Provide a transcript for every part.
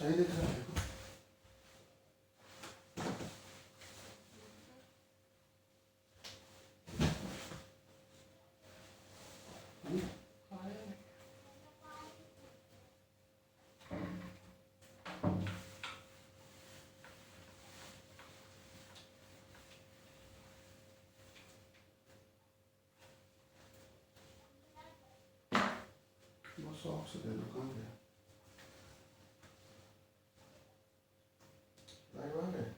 सही दिख रहा है। वो सॉक्स दे दो, कहाँ गया? लाइव आ गए?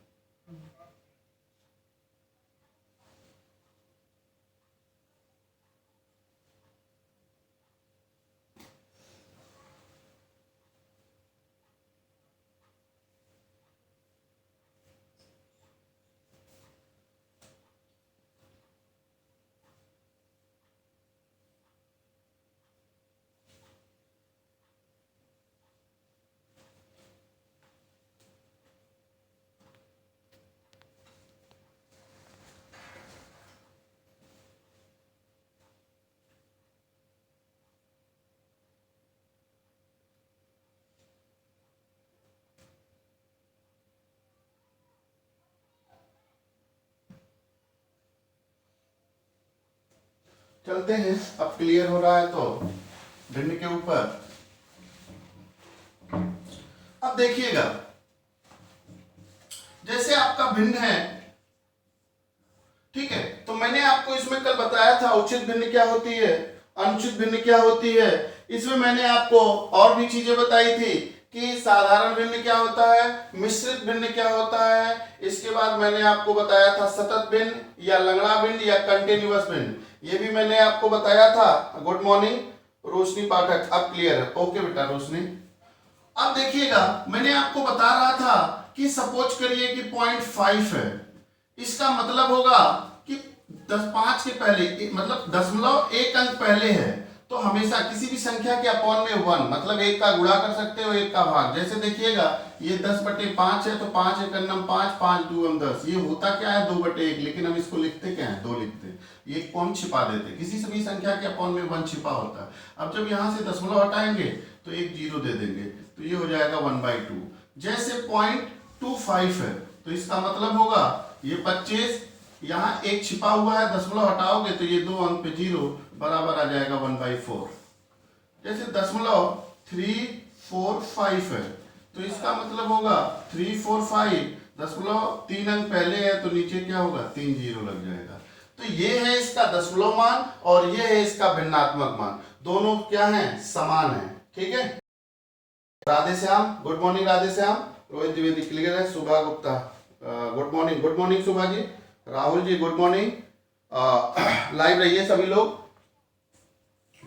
चलते हैं, अब क्लियर हो रहा है तो भिन्न के ऊपर। अब देखिएगा, जैसे आपका भिन्न है, ठीक है, तो मैंने आपको इसमें कल बताया था उचित भिन्न क्या होती है, अनुचित भिन्न क्या होती है। इसमें मैंने आपको और भी चीजें बताई थी कि साधारण भिन्न क्या होता है, मिश्रित भिन्न क्या होता है। इसके बाद मैंने आपको बताया था सतत भिन्न या लंगड़ा भिन्न या कंटिन्यूअस भिन्न, ये भी मैंने आपको बताया था। गुड मॉर्निंग रोशनी पाठक, अब क्लियर है? ओके बेटा रोशनी। अब देखिएगा, मैंने आपको बता रहा था कि सपोज करिए कि 0.5 है, इसका मतलब होगा कि 5 के पहले मतलब दशमलव एक अंक पहले है, तो हमेशा किसी भी संख्या के अपॉन में 1 मतलब एक का गुणा कर सकते हो, एक का भाग। जैसे देखिएगा ये 10/5 है, तो 5 एक अन्नम 5, 5 दूम 10। ये होता क्या है 2/1, लेकिन हम इसको लिखते क्या है 2 लिखते हैं, ये कौन छिपा देते, किसी से भी संख्या के अपॉन में 1 छिपा होता है। अब जब यहाँ से दशमलव हटाएंगे तो एक 0 दे देंगे, तो ये हो जाएगा 1/2। जैसे 0.25 है, तो इसका मतलब होगा ये 25, यहाँ एक छिपा हुआ है, दशमलव हटाओगे तो ये 2 अंक पे 0 बराबर आ जाएगा 1/4। जैसे दशमलव 345 है, तो इसका मतलब होगा 345, दशमलव 3 अंक पहले है, तो नीचे क्या होगा 3 0 लग जाएगा। तो ये है इसका दशमलव मान और ये है इसका भिन्नात्मक मान, दोनों क्या है समान है। ठीक है, Radhe Shyam good morning, Radhe Shyam, Rohit Dwivedi clear है, Subha Gupta good morning, good morning Subha ji, Rahul ji good morning. Live रहिए सभी लोग,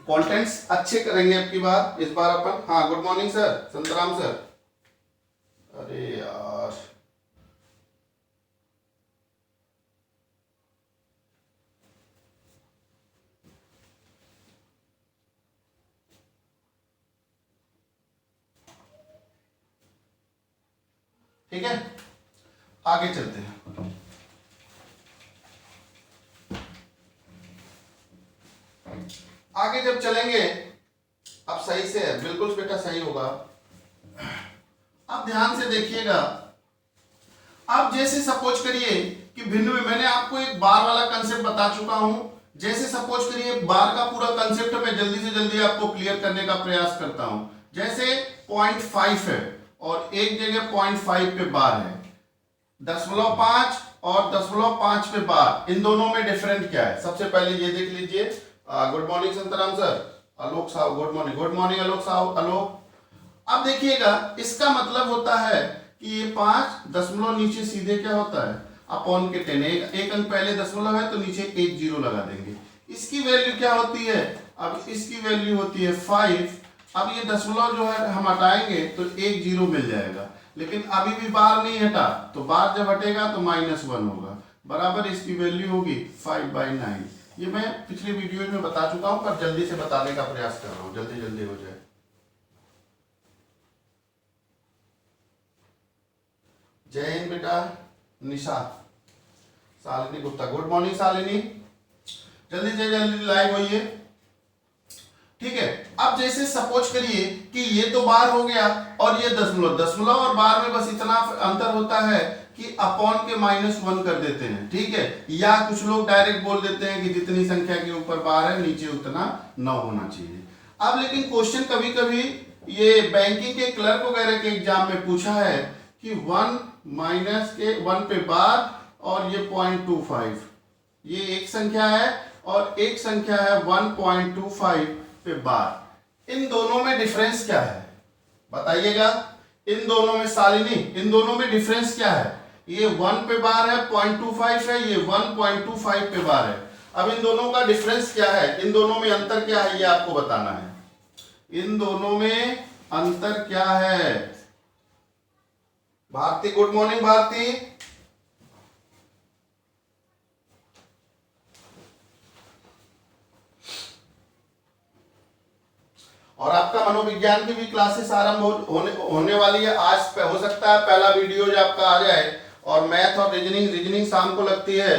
कंटेंट्स अच्छे करेंगे अब की बार, इस बार अपन। हाँ good morning sir, Santram sir. अरे यार ठीक है, आगे चलते हैं। आगे जब चलेंगे, अब सही से है, बिल्कुल बेटा सही होगा। अब ध्यान से देखिएगा, अब जैसे सपोज करिए कि भिन्न में मैंने आपको एक बार वाला कंसेप्ट बता चुका हूं। जैसे सपोज करिए बार का पूरा कंसेप्ट मैं जल्दी से जल्दी आपको क्लियर करने का प्रयास करता हूं। जैसे 0.5 है और एक जगह 0.5 पे बार है, 0.5 और 0.5 पे बार, इन दोनों में डिफरेंट क्या है सबसे पहले ये देख लीजिए। गुड मॉर्निंग संतराम सर, आलोक साहब गुड मॉर्निंग, गुड मॉर्निंग आलोक साहब, आलोक। अब देखिएगा इसका मतलब होता है कि ये 5 दशमलव नीचे सीधे क्या होता है अपॉन के 10, एक अंक पहले दशमलव है तो नीचे एक 0 लगा देंगे। इसकी वैल्यू क्या होती है, अब इसकी वैल्यू होती है 5। अब ये दशमलव जो है हम हटाएंगे तो एक 0 मिल जाएगा, लेकिन अभी भी बार नहीं हटा, तो बार जब हटेगा तो -1 होगा, बराबर इसकी वैल्यू होगी 5/9। ये मैं पिछले वीडियो में बता चुका हूं, पर जल्दी से बताने का प्रयास कर रहा हूं, जल्दी जल्दी हो जाए। जय हिंद बेटा निशा, शालिनी गुप्ता गुड मॉर्निंग शालिनी, जल्दी से जल्दी लाइव होइए। ठीक है। अब जैसे सपोज करिए कि ये तो बार हो गया और ये दशमलव, दशमलव और बार में बस इतना अंतर होता है कि अपॉन के -1 कर देते हैं, ठीक है। या कुछ लोग डायरेक्ट बोल देते हैं कि जितनी संख्या के ऊपर बार है नीचे उतना 9 होना चाहिए। अब लेकिन क्वेश्चन कभी कभी ये बैंकिंग के क्लर्क वगैरह के एग्जाम में पूछा है कि 1 माइनस के 1 पे बार और ये 0.25, ये एक संख्या है और एक संख्या है 1.25 पे बार। इन दोनों में डिफरेंस क्या है बताइएगा। इन दोनों में शालिनी, इन दोनों में डिफरेंस क्या है? ये 1 पे बार है, 0.25 है, ये 1.25 पे बार है। अब इन दोनों का डिफरेंस क्या है, इन दोनों में अंतर क्या है, ये आपको बताना है। इन दोनों में अंतर क्या है? Bharati, good morning Bharati. और आपका मनोविज्ञान की भी क्लासेस आरंभ होने वाली है। आज हो सकता है पहला वीडियो जो आपका आ जाए। और मैथ और रीजनिंग शाम को लगती है।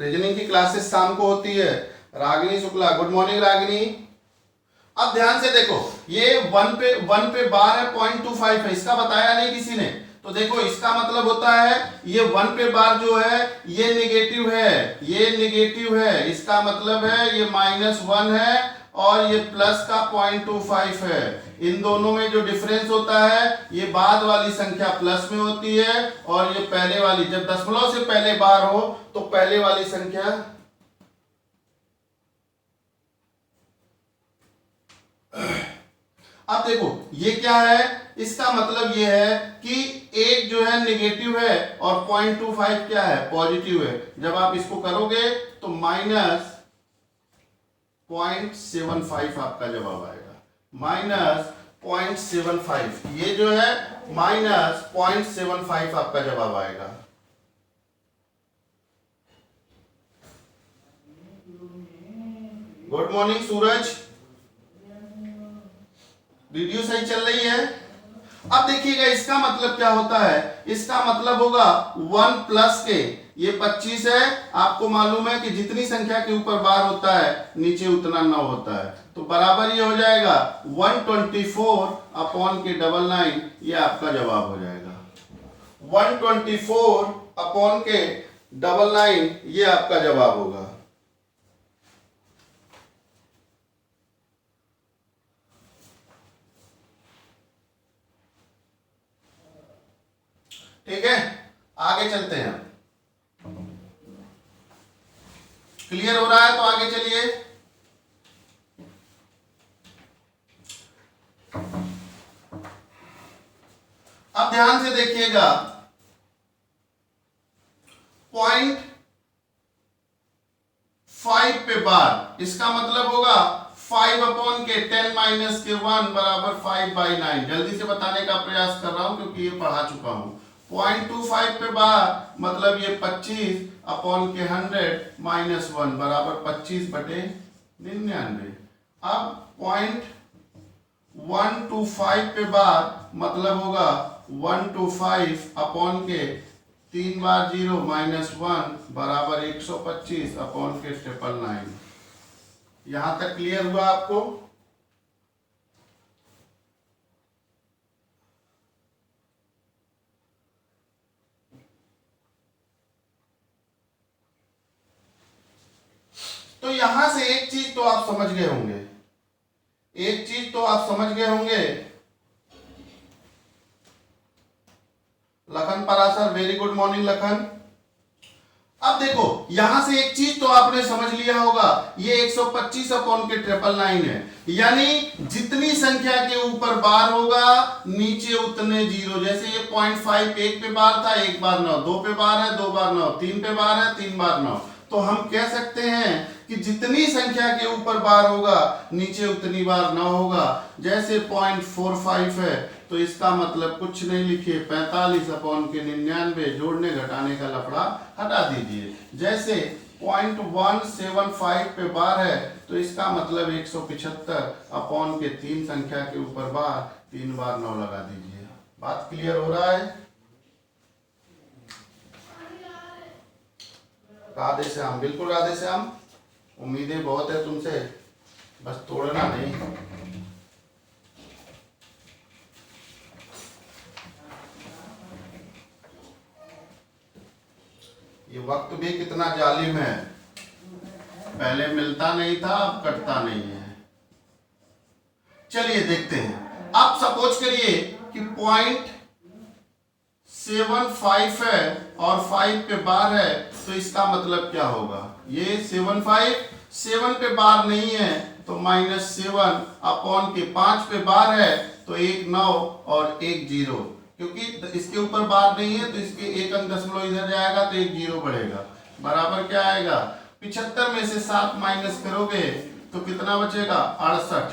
रीजनिंग की क्लासेस शाम को होती है। Ragini Shukla, good morning Ragini. अब ध्यान से देखो, ये 1 पे बार है, 0.25 है, इसका बताया नहीं किसी ने। तो देखो इसका मतलब होता है ये 1 पे बार जो है ये नेगेटिव है, ये नेगेटिव है, इसका मतलब है ये -1 है और ये प्लस का 0.25 है। इन दोनों में जो डिफरेंस होता है ये बाद वाली संख्या प्लस में होती है और ये पहले वाली, जब दशमलव से पहले बार हो तो पहले वाली संख्या अब देखो ये क्या है, इसका मतलब ये है कि एक जो है नेगेटिव है और 0.25 क्या है, पॉजिटिव है। जब आप इसको करोगे तो -0.75 आपका जवाब आएगा। -0.75, ये जो है -0.75 आपका जवाब आएगा। गुड मॉर्निंग सूरज, वीडियो सही चल रही है। अब देखिएगा इसका मतलब क्या होता है, इसका मतलब होगा 1 प्लस के, ये 25 है, आपको मालूम है कि जितनी संख्या के ऊपर बार होता है नीचे उतना 9 होता है, तो बराबर ये हो जाएगा 124 अपॉन के 99, ये आपका जवाब हो जाएगा। 124 अपॉन के 99 ये आपका जवाब होगा। ठीक है, आगे चलते हैं। क्लियर हो रहा है तो आगे चलिए। अब ध्यान से देखिएगा, 0.5 पे बार, इसका मतलब होगा 5 अपॉन के 10 माइनस के 1 बराबर 5/9। जल्दी से बताने का प्रयास कर रहा हूं क्योंकि ये पढ़ा चुका हूं। 0.25 पे बार मतलब ये 25 अपॉन के 100 माइनस 1 बराबर 25/99। अब 0.125 पे बार मतलब होगा 125 अपॉन के 3 बार 0 माइनस 1 बराबर 125 अपॉन के 999। यहां तक क्लियर हुआ आपको? तो यहां से एक चीज तो आप समझ गए होंगे, एक चीज तो आप समझ गए होंगे। Lakhan Parashar, very good morning Lakhan. अब देखो यहां से एक चीज तो आपने समझ लिया होगा, ये 125 अपॉन के 999 है, यानी जितनी संख्या के ऊपर बार होगा नीचे उतने जीरो। जैसे ये 0.5 एक पे बार था, एक बार 9, 2 पे बार है, 2 बार 9, 3 पे बार है, 3 बार 9। तो हम कह सकते हैं कि जितनी संख्या के ऊपर बार होगा नीचे उतनी बार 9 होगा। जैसे 0.45 है तो इसका मतलब कुछ नहीं लिखिए, 45 अपॉन के 99, जोड़ने घटाने का लफड़ा हटा दीजिए। जैसे 0.175 पे बार है तो इसका मतलब 175 अपॉन के 3 संख्या के ऊपर बार, 3 बार 9 लगा दीजिए। बात क्लियर हो रहा है? राधे श्याम, बिल्कुल राधे श्याम, उम्मीदें बहुत है तुमसे, बस तोड़ना नहीं। ये वक्त भी कितना जालिम है, पहले मिलता नहीं था, अब कटता नहीं है। चलिए देखते हैं। आप सपोज करिए कि 0.75 है और 5 पे बार है, तो इसका मतलब क्या होगा? ये 7 पे बार नहीं है तो -7 अपॉन के 5 पे बार है तो 1 9 और 1 0, क्योंकि इसके ऊपर बार नहीं है तो इसके एक अंक दशमलव इधर जाएगा तो 1 0 बढ़ेगा, बराबर क्या आएगा? 75 में से 7 माइनस करोगे तो कितना बचेगा? 68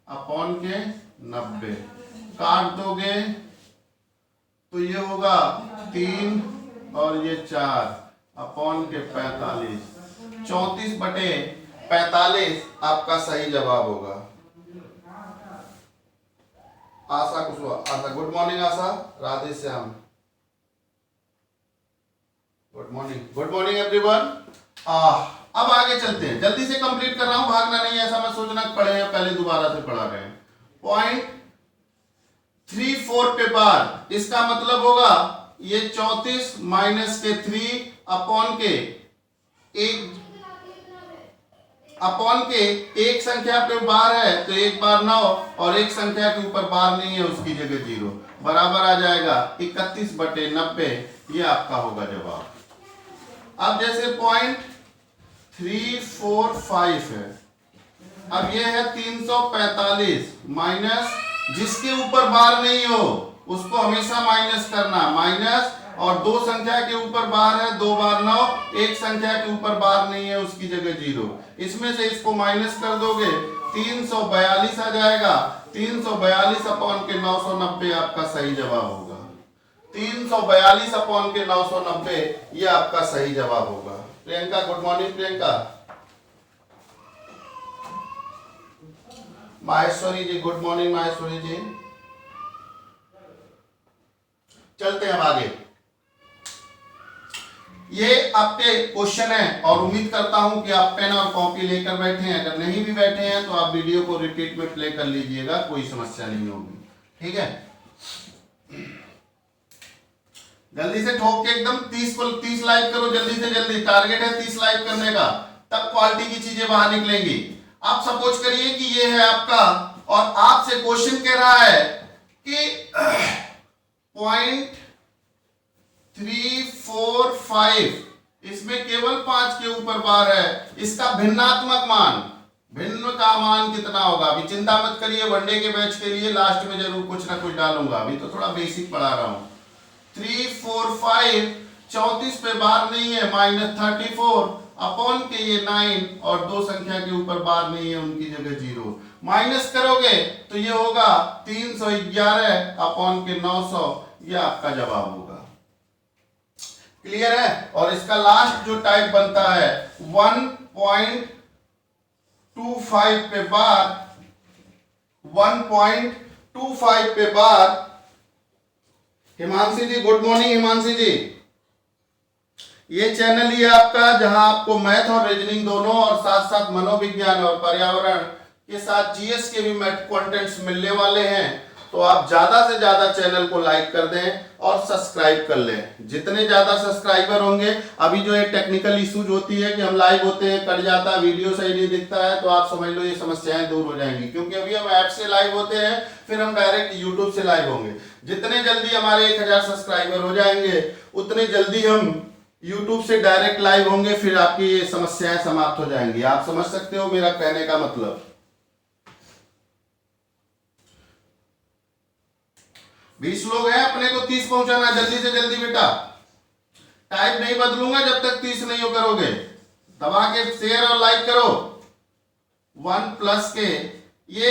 अपॉन के 90, काट दोगे तो ये होगा 3 और ये 4 अपॉन के 45, 34/45 आपका सही जवाब होगा। Asha Kushwaha, Asha, good morning Asha, Radhe Shyam, good morning everyone. अब आगे चलते हैं, जल्दी से कंप्लीट कर रहा हूं, भागना नहीं, ऐसा मत सोचना पढ़े हैं पहले दोबारा से पढ़ा रहे हैं। 0.34 पे बार, इसका मतलब होगा ये 34 माइनस के 3 अपॉन के एक संख्या पे बार है तो एक बार 9 और एक संख्या के ऊपर बार नहीं है उसकी जगह 0, बराबर आ जाएगा 31/90, ये आपका होगा जवाब। अब जैसे 0.345 है, अब ये है 345 माइनस, जिसके ऊपर बार नहीं हो उसको हमेशा माइनस करना, माइनस, और दो संख्या के ऊपर बार है 2 बार 9, एक संख्या के ऊपर बार नहीं है उसकी जगह 0, इसमें से इसको माइनस कर दोगे 342 आ जाएगा। 342 अपॉन के 990 आपका सही जवाब होगा। 342 अपॉन के 990 ये आपका सही जवाब होगा। Priyanka, good morning Priyanka. Maheshwari ji, good morning Maheshwari ji. चलते हैं अब आगे। ये आपके क्वेश्चन है और उम्मीद करता हूं कि आप पेन और कॉपी लेकर बैठे हैं, अगर नहीं भी बैठे हैं तो आप वीडियो को रिपीट में प्ले कर लीजिएगा, कोई समस्या नहीं होगी, ठीक है। जल्दी से ठोक के एकदम 30 लाइक करो, जल्दी से जल्दी, टारगेट है 30 लाइक करने का, तब क्वालिटी की चीजें बाहर निकलेंगी। आप सपोज करिए कि ये है आपका और आपसे क्वेश्चन कह रहा है कि 0.345 इसमें केवल 5 के ऊपर बार है, इसका भिन्नात्मक मान, भिन्न का मान कितना होगा? अभी चिंता मत करिए, वनडे के बैच के लिए लास्ट में जरूर कुछ ना कुछ डालूंगा, अभी तो थोड़ा बेसिक पढ़ा रहा हूं। 345 34 पे बार नहीं है, -34 अपॉन के ये 9 और दो संख्या के ऊपर बार नहीं है उनकी जगह 0, माइनस करोगे तो ये होगा 311 अपॉन के 900, ये आपका जवाब होगा। क्लियर है? और इसका लास्ट जो टाइप बनता है 1.25 पे बार, 1.25 पे बार। हिमांशी जी, गुड मॉर्निंग हिमांशी जी। ये चैनल ही आपका जहां आपको मैथ और रीजनिंग दोनों और साथ साथ मनोविज्ञान और पर्यावरण के साथ जीएस के भी मैथ कंटेंट्स मिलने वाले हैं, तो आप ज्यादा से ज्यादा चैनल को लाइक कर दें और सब्सक्राइब कर लें। जितने ज्यादा सब्सक्राइबर होंगे, अभी जो ये टेक्निकल इश्यूज होती है कि हम लाइव होते हैं, कट जाता है, वीडियो सही नहीं दिखता है, तो आप समझ लो ये समस्याएं दूर हो जाएंगी, क्योंकि अभी हम ऐप से लाइव होते हैं, फिर हम डायरेक्ट यूट्यूब से लाइव होंगे। जितने जल्दी हमारे 1000 सब्सक्राइबर हो जाएंगे उतने जल्दी हम यूट्यूब से डायरेक्ट लाइव होंगे, फिर आपकी ये समस्याएं समाप्त हो जाएंगी। आप समझ सकते हो मेरा कहने का मतलब। 20 लोग हैं, अपने को 30 पहुंचाना, जल्दी से जल्दी बेटा। टाइप नहीं बदलूंगा जब तक 30 नहीं हो करोगे। दबा के शेयर और लाइक करो। 1 प्लस के ये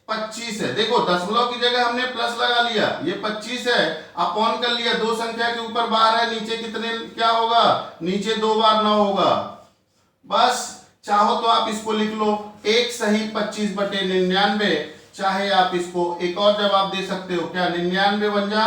25 है, देखो दशमलव की जगह हमने प्लस लगा लिया, ये 25 है, अपॉन कर लिया, दो संख्या के ऊपर बार है, नीचे कितने क्या होगा? नीचे 2 बार 9 होगा। बस चाहो तो आप इसको लिख लो, एक सही 25/99, चाहे आप इसको एक और जवाब दे सकते हो, क्या 99 बन जा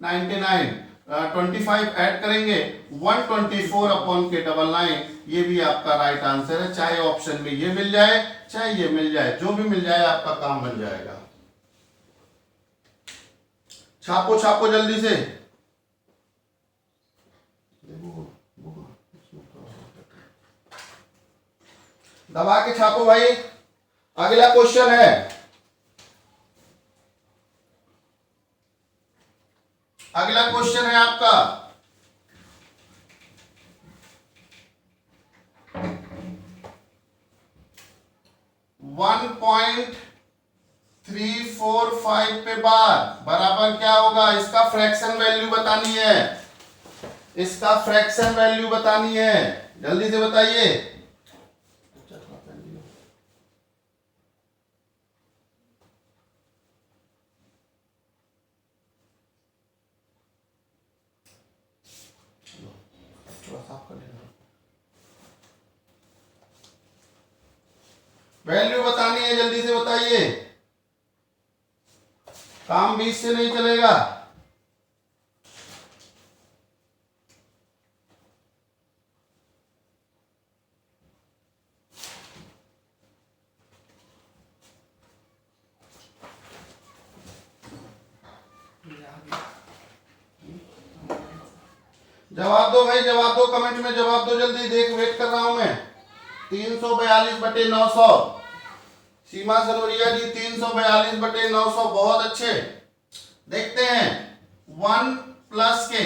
99, 25 ऐड करेंगे 124 अपॉन के डबल 9, ये भी आपका राइट आंसर है। चाहे ऑप्शन में ये मिल जाए चाहे ये मिल जाए, जो भी मिल जाए आपका काम बन जाएगा। छापो छापो जल्दी से। दबा के छापो भाई। अगला क्वेश्चन है, अगला क्वेश्चन है आपका 1.345 पे बार बराबर क्या होगा, इसका फ्रैक्शन वैल्यू बतानी है, इसका फ्रैक्शन वैल्यू बतानी है, जल्दी से बताइए। वैल्यू बतानी है, जल्दी से बताइए, काम 20 से नहीं चलेगा। जवाब दो भाई, जवाब दो, कमेंट में जवाब दो जल्दी, देख वेट कर रहा हूं मैं। 342/900, सीमा सरोरिया जी 342/900, बहुत अच्छे। देखते हैं 1 प्लस के,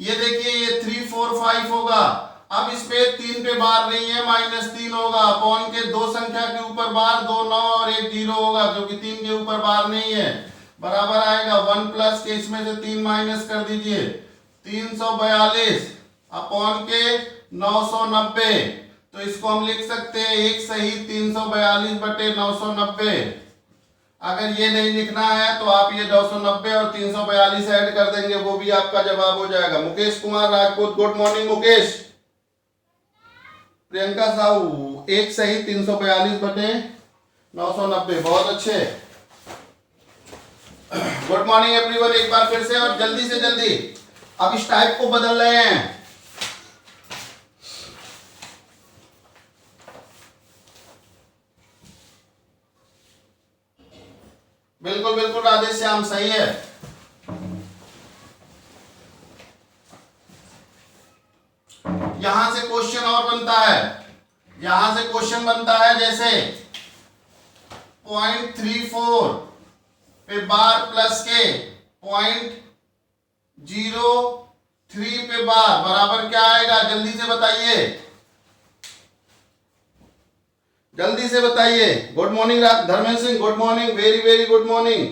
ये देखिए ये 345 होगा। अब इस पे 3 पे बार नहीं है, -3 होगा, अपॉन के दो संख्या के ऊपर बार, 2 9 और 1 0 होगा, जो कि 3 के ऊपर बार नहीं है, बराबर आएगा 1 प्लस के, इसमें से 3 माइनस कर दीजिए, 342 अपॉन के 990, तो इसको हम लिख सकते हैं एक सही 342/990। अगर ये नहीं लिखना है तो आप ये 290 और 342 ऐड कर देंगे, वो भी आपका जवाब हो जाएगा। Mukesh Kumar Rajput, good morning Mukesh. प्रियंका साहू, एक सही 342/990, बहुत अच्छे। गुड मॉर्निंग एवरीवन, एक बार फिर से, और जल्दी से जल्दी अब इस टाइप को बदल रहे हैं। बिल्कुल बिल्कुल राधे श्याम, सही है। यहां से क्वेश्चन और बनता है, यहां से क्वेश्चन बनता है जैसे 0.34 पे बार प्लस के 0.03 पे बार बराबर क्या आएगा, जल्दी से बताइए, जल्दी से बताइए। Good morning Dharmendra Singh, good morning, very very good morning.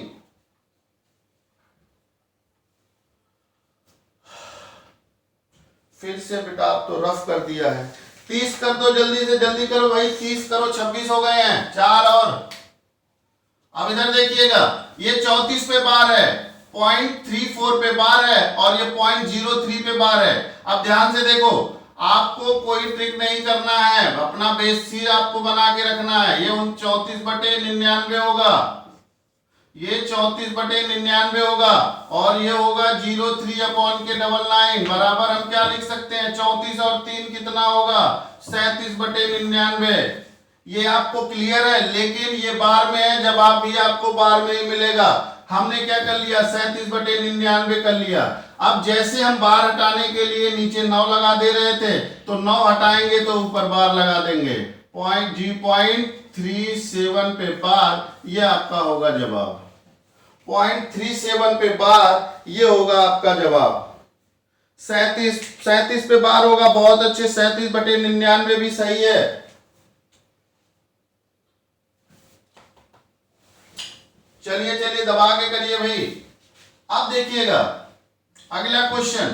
फिर से बेटा आप तो रफ कर दिया है, 30 कर दो, जल्दी से जल्दी करो भाई, 30 करो, 26 हो गए हैं, 4 और। अब इधर देखिएगा, ये 34 पे बार है, 0.34 पे बार है, और ये 0.03 पे बार है। अब ध्यान से देखो, आपको कोई ट्रिक नहीं करना है, अपना बेस सी आपको बना के रखना है। ये 34/99 होगा, ये 34/99 होगा, और ये होगा 03 अपॉन के 99, बराबर हम क्या लिख सकते हैं, 34 और 3 कितना होगा, 37/99। ये आपको क्लियर है, लेकिन ये बार में है, जवाब भी आपको बार में ही मिलेगा। हमने क्या कर लिया, 37/99 कर लिया। अब जैसे हम बार हटाने के लिए नीचे 9 लगा दे रहे थे, तो 9 हटाएंगे तो ऊपर बार लगा देंगे, 0.37 पे बार, ये आपका होगा जवाब। 0.37 पे बार, ये होगा आपका जवाब। 37 पे बार होगा, बहुत अच्छे, 37/99 भी सही है। चलिए चलिए दबा के करिए भाई। अब देखिएगा अगला क्वेश्चन,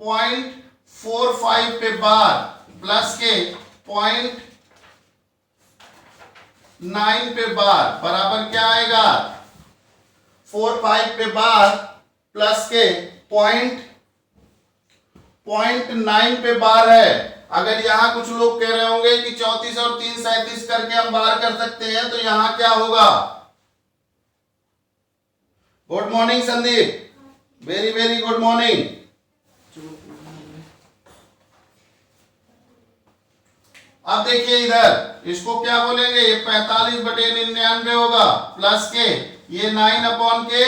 0.45 पे बार प्लस के 0.9 पे बार बराबर क्या आएगा, 45 पे बार प्लस के 0.9 पे बार है। अगर यहां कुछ लोग कह रहे होंगे कि 34 और 3 37 करके हम बार कर सकते हैं, तो यहां क्या होगा। Good morning Sandeep, very very good morning. अब देखिए इधर इसको क्या बोलेंगे, ये 45/99 होगा प्लस के ये 9 के,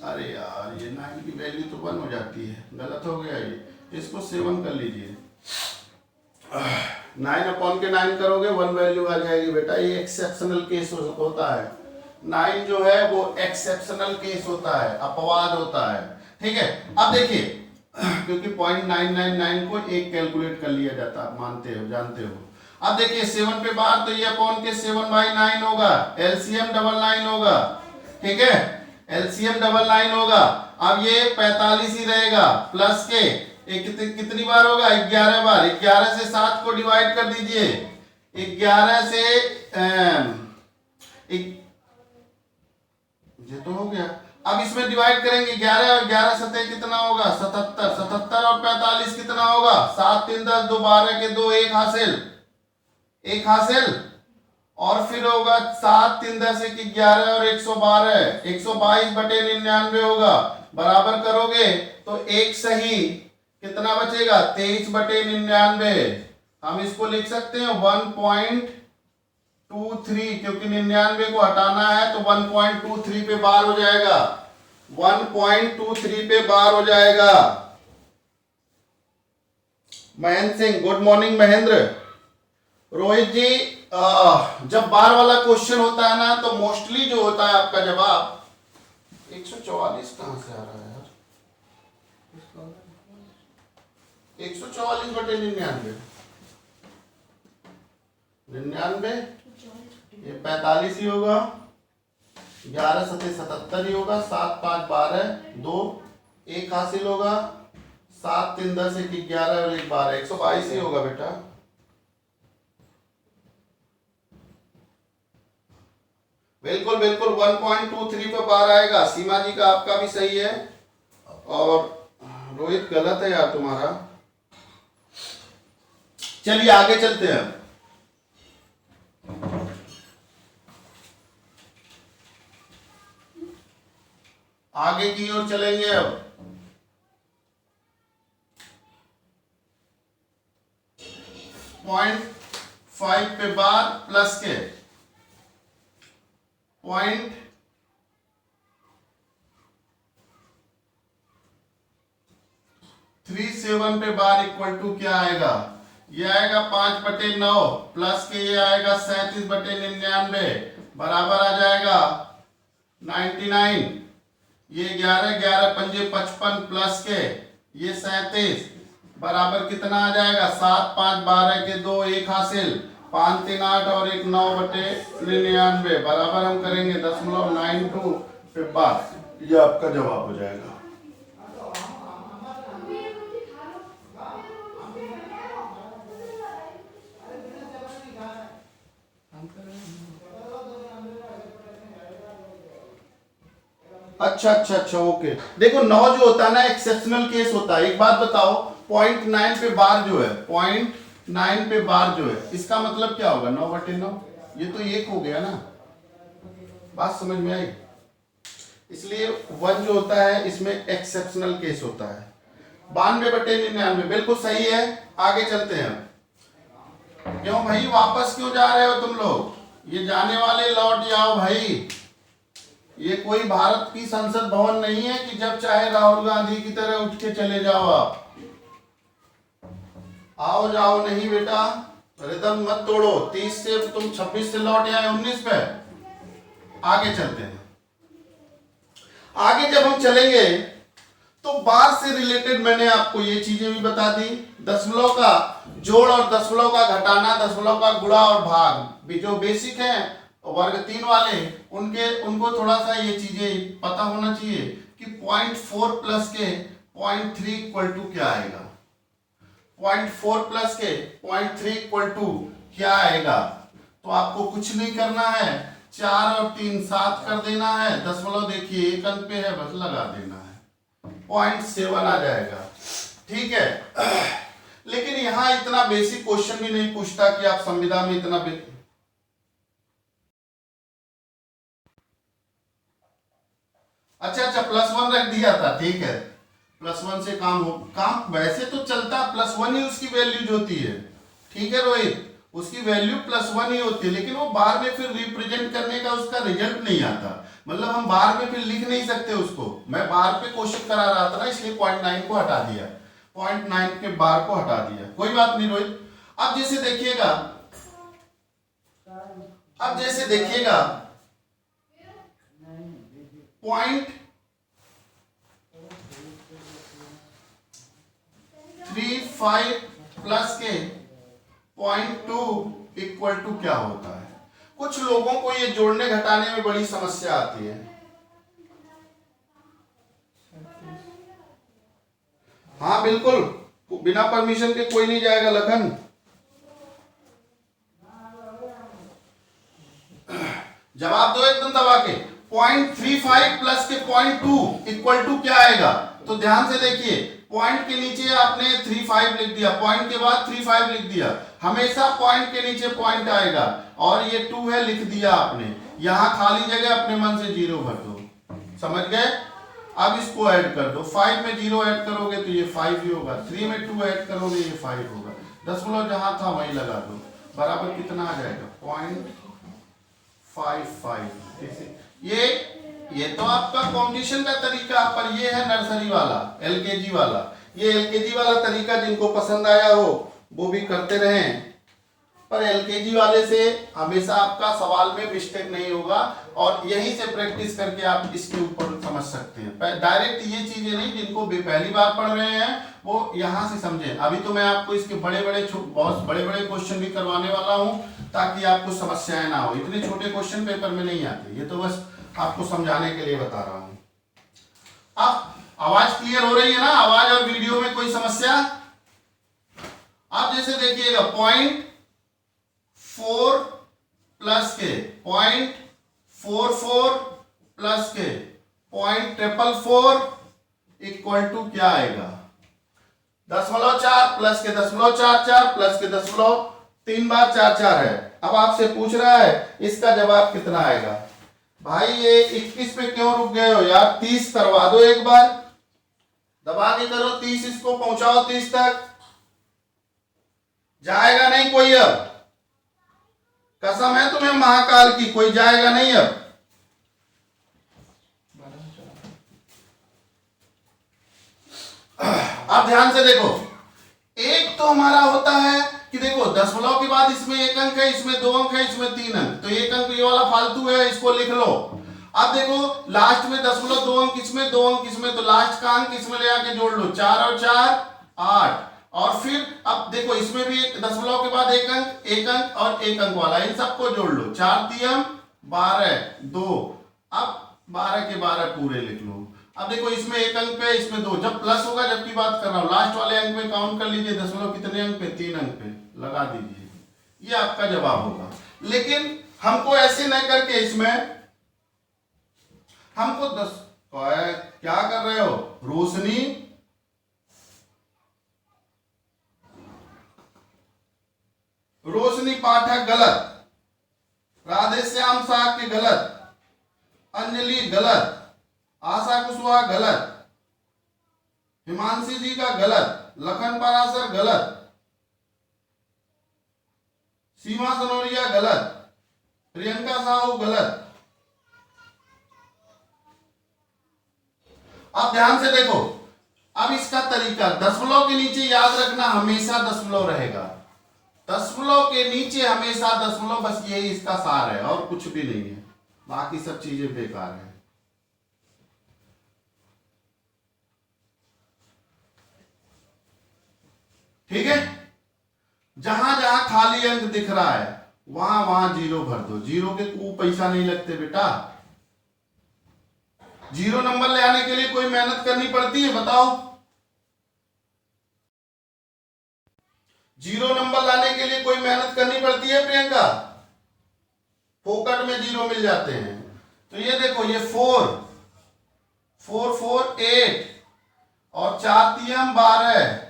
अरे यार ये 9 की वैल्यू तो 1 हो जाती है, गलत हो गया ये, इसको 7 कर लीजिए। 9/9 करोगे 1 वैल्यू आ जाएगी बेटा, ये एक्सेप्शनल केस होता है। 9 जो है वो एक्सेप्शनल केस होता है, अपवाद होता है, ठीक है। अब देखिए क्योंकि 0.999 को 1 कैलकुलेट कर लिया जाता, मानते हो, जानते हो। अब देखिए 7 पे बार, तो ये अपॉन के 7/9 होगा, एलसीएम 99 होगा, ठीक है, एलसीएम 99 होगा। अब ये 45 ही रहेगा प्लस के कितनी बार होगा, 11 बार। 11 से 7 को डिवाइड कर दीजिए, 11 से ये तो हो गया। अब इसमें डिवाइड करेंगे 11 और 11 सतह कितना होगा, 77। 77 और 45 कितना होगा, 7 3 10 2 12 के 2 1 हासिल, 1 हासिल। और फिर होगा 7 3 10 1 11 और 112, 122/99 होगा। बराबर करोगे तो एक सही कितना बचेगा, 23/99। हम इसको लिख सकते हैं 1.23, क्योंकि 99 को हटाना है तो 1.23 पे बार हो जाएगा, 1.23 पे बार हो जाएगा। Mahendra Singh, good morning Mahendra. रोहित जी, जब बार वाला क्वेश्चन होता है ना तो मोस्टली जो होता है आपका जवाब 144 कहां से आ रहा है यार, 144/99, 99 ये 45 ही होगा, 11 सतह 77 ही होगा, 7 5 12 2 1 हासिल होगा, 7 3 10 1 11 और 1 12, 122 ही होगा बेटा। बिल्कुल बिल्कुल 1.23 पे बार आएगा। सीमा जी का आपका भी सही है, और रोहित गलत है यार तुम्हारा। चलिए आगे चलते हैं। आगे की ओर चलेंगे अब। पॉइंट 5 पे बार प्लस के 0.37 पे बार इक्वल टू क्या आएगा, ये आएगा 5/9 प्लस के ये आएगा 37/99, बराबर आ जाएगा 99। ये 11 11 पंजे 55 प्लस के ये 37, बराबर कितना आ जाएगा, 7 5 12 के 2 1 हासिल, 5 3 8 और 1 9/99, बराबर हम करेंगे 0.92 पे बार। ये आपका जवाब हो जाएगा। अच्छा अच्छा अच्छा ओके। देखो 9 जो होता है ना एक्सेप्शनल केस होता है। एक बात बताओ, 0.9 पे बार जो है, 0.9 पे बार जो है, इसका मतलब क्या होगा, 9/9, ये तो 1 हो गया ना, बात समझ में आई। इसलिए 1 जो होता है इसमें एक्सेप्शनल केस होता है। 92/99 बिल्कुल सही है। आगे चलते हैं। क्यों भाई वापस क्यों जा रहे हो तुम लोग, ये जाने वाले लौट जाओ भाई। ये कोई भारत की संसद भवन नहीं है कि जब चाहे राहुल गांधी की तरह उठ के चले जाओ आप। आओ जाओ नहीं बेटा, रिदम मत तोड़ो। 30 से तुम 26 से लौट आए 19 पे। आगे चलते हैं। आगे जब हम चलेंगे तो बार से रिलेटेड मैंने आपको ये चीजें भी बता दी, दशमलव का जोड़ और दशमलव का घटाना, दशमलव का गुणा और भाग भी जो बेसिक है वर्ग 3 वाले, उनको थोड़ा सा ये चीजें पता होना चाहिए कि 0.4 प्लस के 0.3 इक्वल टू क्या आएगा, 0.4 प्लस के 0.3 इक्वल टू क्या आएगा। तो आपको कुछ नहीं करना है, 4 और 3 7 कर देना है, दशमलव देखिए 1 अंक पे है, बस लगा देना है, 0.7 आ जाएगा। ठीक है। लेकिन यहां इतना बेसिक क्वेश्चन भी नहीं पूछता कि आप संविदा में इतना अच्छा +1 रख दिया था, ठीक है, +1 से काम वैसे तो चलता, +1 ही उसकी वैल्यूज होती है, ठीक है रोहित, उसकी वैल्यू +1 ही होती है, लेकिन वो बार में फिर रिप्रेजेंट करने का उसका रिजल्ट नहीं आता, मतलब हम बार में फिर लिख नहीं सकते उसको। मैं बार पे क्वेश्चन करा रहा था ना, इसलिए 0.9 को हटा दिया, 0.9 के बार को हटा दिया, कोई बात नहीं रोहित। अब जैसे देखिएगा, पॉइंट 35 प्लस के 0.2 इक्वल टू क्या होता है। कुछ लोगों को ये जोड़ने घटाने में बड़ी समस्या आती है। हाँ बिल्कुल, बिना परमिशन के कोई नहीं जाएगा लखन। जवाब दो एकदम दबा के। 0.35 प्लस के 0.2 इक्वल टू क्या आएगा, तो ध्यान से देखिए, पॉइंट के नीचे आपने 35 लिख दिया, पॉइंट के बाद 35 लिख दिया, हमेशा पॉइंट के नीचे पॉइंट आएगा, और ये 2 है लिख दिया आपने, यहां खाली जगह अपने मन से 0 भर दो, समझ गए। अब इसको ऐड कर दो, 5 में 0 ऐड करोगे तो ये 5 ही होगा, 3 में 2 ऐड करोगे ये 5 होगा, दशमलव जहां था वहीं लगा दो, बराबर कितना आ जाएगा 0.55। ये तो आपका कॉम्पिटिशन का तरीका, पर ये है नर्सरी वाला, एलकेजी वाला। ये एलकेजी वाला तरीका जिनको पसंद आया हो वो भी करते रहें, पर एलकेजी वाले से हमेशा आपका सवाल में मिस्टेक नहीं होगा, और यहीं से प्रैक्टिस करके आप इसके ऊपर समझ सकते हैं। डायरेक्ट ये चीजें नहीं, जिनको पहली बार पढ़ रहे हैं वो यहां से समझें। अभी तो मैं आपको इसके बहुत बड़े बड़े क्वेश्चन भी करवाने वाला हूं, ताकि आपको समस्याएं ना हो। इतने छोटे क्वेश्चन पेपर में नहीं आते, ये तो बस आपको समझाने के लिए बता रहा हूं। अब आवाज क्लियर हो रही है ना, आवाज और वीडियो में कोई समस्या। आप जैसे देखिएगा 0.4 प्लस के 0.44 प्लस के 0.444 इक्वल टू क्या आएगा, 0.4 प्लस के 0.44 प्लस के 3 बार 4 है। अब आपसे पूछ रहा है इसका जवाब कितना आएगा। भाई ये 21 पे क्यों रुक गए हो यार, 30 करवा दो, एक बार दबा के करो 30, इसको पहुंचाओ 30 तक। जाएगा नहीं कोई, अब कसम है तुम्हें महाकाल की, कोई जाएगा नहीं अब। अब ध्यान से देखो, एक तो हमारा होता है कि देखो दशमलव के बाद इसमें 1 अंक है, इसमें 2 अंक है, इसमें 3 अंक, तो 1 अंक ये वाला फालतू है, इसको लिख लो। अब देखो लास्ट में दशमलव 2 अंक इसमें, 2 अंक इसमें, तो लास्ट का अंक इसमें ले आके जोड़ लो, 4 और 4 8, और फिर अब देखो इसमें भी एक दशमलव के बाद 1 अंक, 1 अंक और 1 अंक वाला, इन सबको जोड़ लो, 4 3 12 2, अब 12 के 12 पूरे लिख लो। अब देखो इसमें 1 अंक पे, इसमें 2, जब प्लस होगा, जबकि बात कर रहा हूं, लास्ट वाले अंक में काउंट कर लीजिए, दशमलव कितने अंक पे, 3 अंक पे लगा दीजिए, ये आपका जवाब होगा। लेकिन हमको ऐसे न करके इसमें हमको क्या कर रहे हो, रोशनी पाठक गलत, राधेश्याम साग के गलत, अंजलि गलत, आशा कुशवाहा गलत, हिमांशी जी का गलत, लखन पराशर गलत, सीमा सनोरिया गलत, प्रियंका साहू गलत। अब ध्यान से देखो, अब इसका तरीका, दशमलव के नीचे याद रखना हमेशा दशमलव रहेगा, दशमलव के नीचे हमेशा दशमलव, बस यही इसका सार है और कुछ भी नहीं है, बाकी सब चीजें बेकार है। ठीक है, जहां जहां खाली अंक दिख रहा है वहां वहां 0 भर दो, 0 के को पैसा नहीं लगते बेटा। 0 नंबर ले आने के लिए कोई मेहनत करनी पड़ती है, बताओ। 0 नंबर लाने के लिए कोई मेहनत करनी पड़ती है प्रियंका, फोकट में 0 मिल जाते हैं। तो ये देखो, ये 4 4 4 8 और 4 3 12।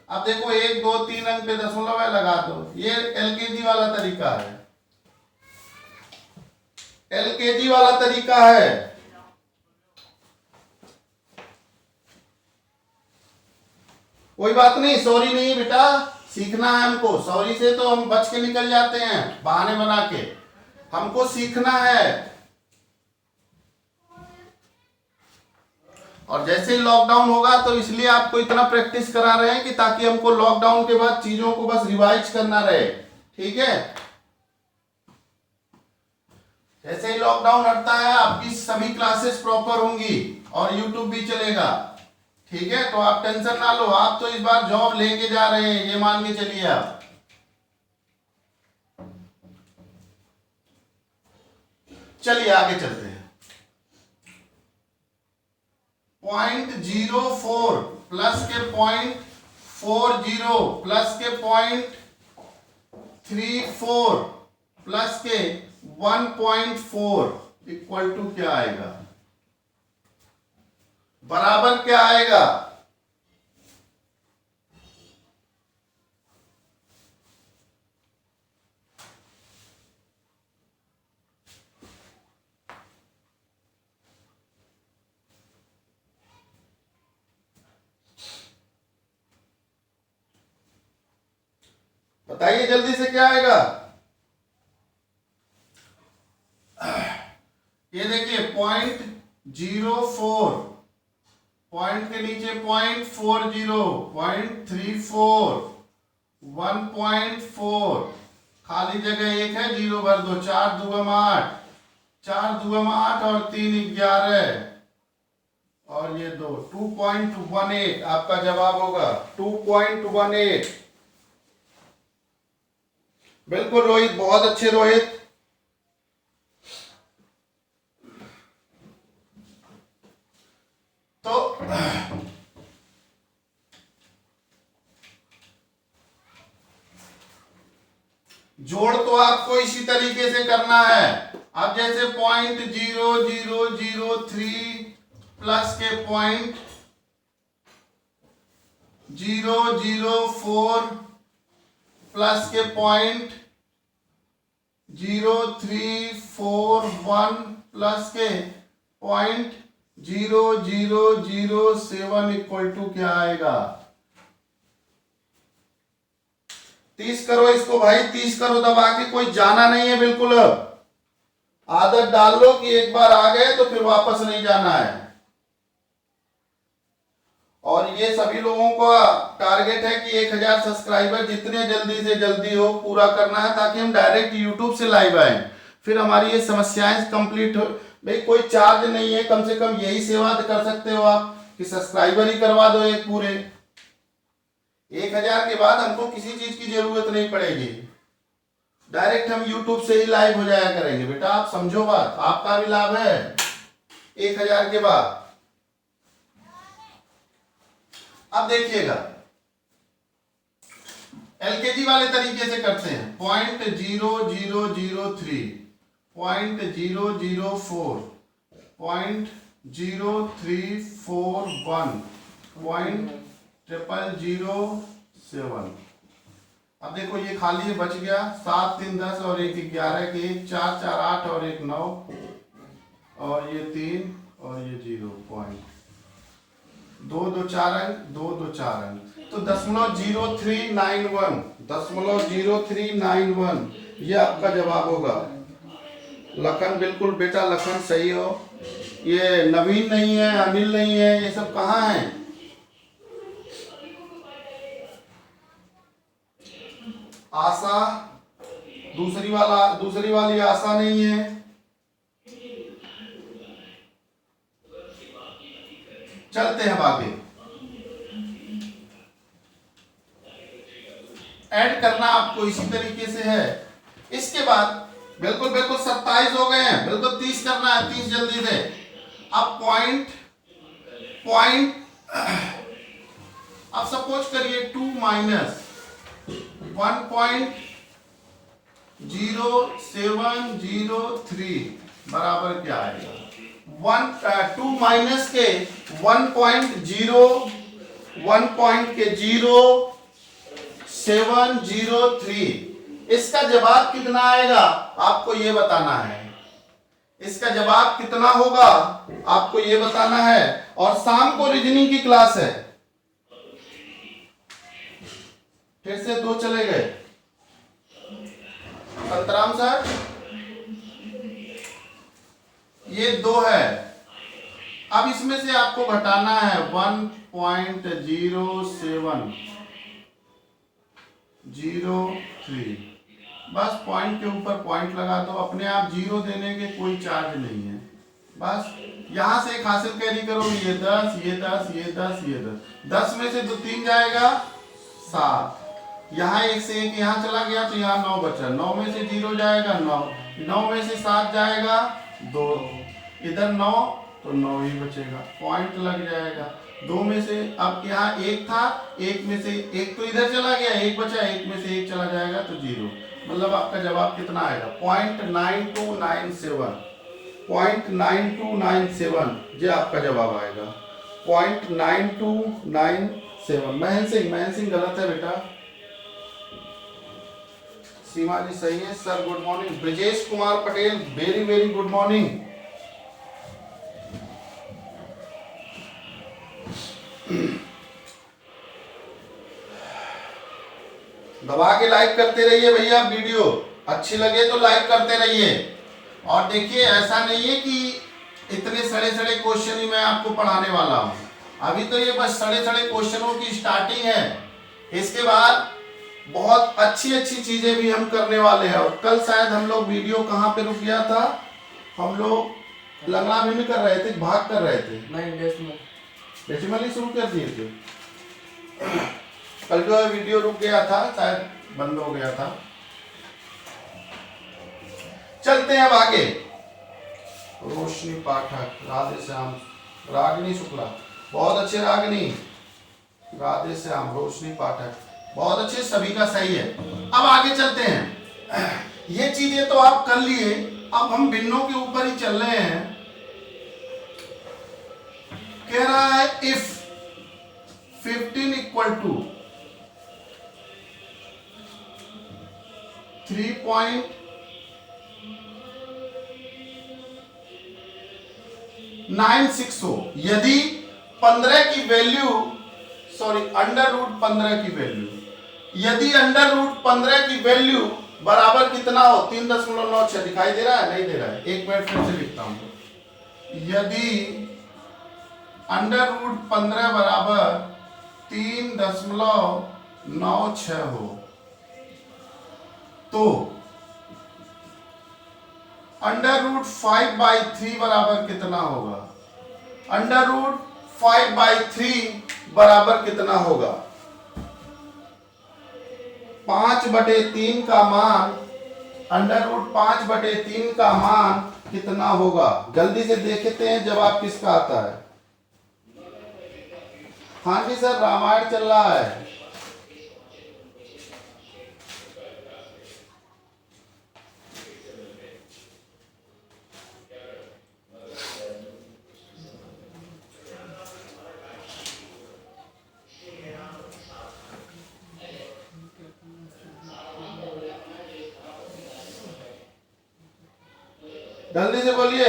अब देखो 1 2 3 अंक पे दशमलव है, लगा दो, ये एलकेजी वाला तरीका है, एलकेजी वाला तरीका है। कोई बात नहीं, सॉरी नहीं बेटा, सीखना है हमको। सॉरी से तो हम बच के निकल जाते हैं बहाने बना के, हमको सीखना है। और जैसे ही लॉकडाउन होगा तो इसलिए आपको इतना प्रैक्टिस करा रहे हैं कि ताकि हमको लॉकडाउन के बाद चीजों को बस रिवाइज करना रहे। ठीक है, जैसे ही लॉकडाउन हटता है आपकी सभी क्लासेस प्रॉपर होंगी और यूट्यूब भी चलेगा। ठीक है, तो आप टेंशन ना लो, आप तो इस बार जॉब लेके जा रहे हैं, ये मान के चलिए आप। चलिए आगे चलते हैं। 0.04 प्लस के 0.40 प्लस के 0.34 प्लस के 1.4 इक्वल टू क्या आएगा, बराबर क्या आएगा? बताइए जल्दी से क्या आएगा। ये देखिए 0.04, पॉइंट के नीचे 0.40, 0.34, 1.4, खाली जगह एक है, 0 भर दो, 4 दूगम 8, 4 दूगम 8 और 3 11 और ये 2, 2.18 आपका जवाब होगा, 2.18। बिल्कुल रोहित, बहुत अच्छे रोहित। तो जोड़ तो आपको इसी तरीके से करना है। अब जैसे 0.0003 प्लस के 0.004 प्लस के 0.0341 प्लस के 0.0007 इक्वल टू क्या आएगा? 30 करो इसको भाई, 30 करो दबा के, कोई जाना नहीं है बिल्कुल। अब आदत डाल लो कि एक बार आ गए तो फिर वापस नहीं जाना है। और ये सभी लोगों का टारगेट है कि 1000 सब्सक्राइबर जितने जल्दी से जल्दी हो पूरा करना है, ताकि हम डायरेक्ट यूट्यूब से लाइव आए, फिर हमारी ये समस्याएं कंप्लीट हो। भाई कोई चार्ज नहीं है, कम से कम यही सेवा कर सकते हो आप कि सब्सक्राइबर ही करवा दो एक पूरे। 1000 के बाद हमको किसी चीज की जरूरत नहीं पड़ेगी, डायरेक्ट हम यूट्यूब से ही लाइव हो जाया करेंगे। बेटा आप समझो बात, आपका भी लाभ है 1000 के बाद। अब देखिएगा एलकेजी वाले तरीके से करते हैं। 0.0003, 0.004, 0.0341, 0.007। अब देखो ये खाली है, बच गया 7 3 10 और 1 11 के 1 4 4 8 और 1 9 और ये 3 और ये 0 पॉइंट 2 2 4 अंक 2 2 4 अंक, तो 0.0391, 0.0391 ये आपका जवाब होगा। लखन बिल्कुल बेटा, लखन सही हो। ये नवीन नहीं है, अनिल नहीं है, ये सब कहाँ है? आशा, दूसरी वाली आशा नहीं है। चलते हैं आगे। ऐड करना आपको इसी तरीके से है। इसके बाद बिल्कुल 27 हो गए हैं, बिल्कुल 30 करना है, 30 जल्दी से। अब पॉइंट अब सपोज करिए 2 माइनस 1.0703 बराबर क्या आएगा? 2 माइनस के 1.0703, इसका जवाब कितना आएगा आपको ये बताना है। इसका जवाब कितना होगा आपको ये बताना है। और शाम को रीजनिंग की क्लास है, फिर से 2 चले गए। संतराम सर, ये 2 है। अब इसमें से आपको घटाना है 1.0703। बस पॉइंट के ऊपर पॉइंट लगा दो, अपने आप 0 देने के कोई चार्ज नहीं है। बस यहां से एक हासिल कैरी करो, ये 10, ये 10, ये 10, ये 10। 10 में से 2 3 जाएगा 7। यहाँ 1 से 1 यहाँ चला गया तो यहाँ 9 बचा। 9 में से 0 जाएगा 9। 9 में से 7 जाएगा 2। इधर 9 तो 9 ही बचेगा, पॉइंट लग जाएगा। 2 में से अब यहाँ 1 था, 1 में से 1 तो इधर चला गया, 1 बचा, 1 में से 1 चला जाएगा तो 0। मतलब आपका जवाब कितना आएगा? 0.9297। 0.9297 ये आपका जवाब आएगा। 0.9297। महन सिंह गलत है बेटा। सीमा जी सही है sir, good morning. Brajesh Kumar Patel, very very good morning. दबा के लाइक करते रहिए भैया, वीडियो अच्छी लगे तो लाइक करते रहिए। और देखिए ऐसा नहीं है कि इतने सड़े सड़े क्वेश्चन ही मैं आपको पढ़ाने वाला हूं। अभी तो ये बस सड़े सड़े क्वेश्चनों की स्टार्टिंग है। इसके बाद बहुत अच्छी अच्छी चीजें भी हम करने वाले हैं। और कल शायद हम लोग वीडियो कहाँ पे रुक गया था? हम लोग लंगड़ा भिन्न कर रहे थे, भाग कर रहे थे। नहीं, डेसिमल ही शुरू कर दिए थे। कल जो वीडियो रुक गया था, शायद बंद हो गया था। चलते हैं अब आगे। रोशनी पाठक, राधे श्याम, रागिनी शुक्ला, बहुत अच्छे रागिनी, राधे श्याम, रोशनी पाठक, बहुत अच्छे, सभी का सही है। अब आगे चलते हैं। ये चीजें तो आप कर लिए, अब हम भिन्नों के ऊपर ही चल रहे हैं। कह रहा है इफ 15 इक्वल टू 3.96 हो, यदि 15 की वैल्यू, सॉरी अंडर रूट 15 की वैल्यू, यदि अंडर रूट 15 की वैल्यू बराबर कितना हो? 3.96 दिखाई दे रहा है? नहीं दे रहा है, एक मिनट फिर से लिखता हूं। यदि अंडर रूट 15 बराबर 3.96 हो तो अंडर रूट 5/3 बराबर कितना होगा? अंडर रूट 5/3 बराबर कितना होगा? 5/3 का मान, अंडर रूट 5/3 का मान कितना होगा? जल्दी से देखते हैं जवाब किसका आता है। हाँ जी सर, रामायण चल रहा है। जल्दी से बोलिए।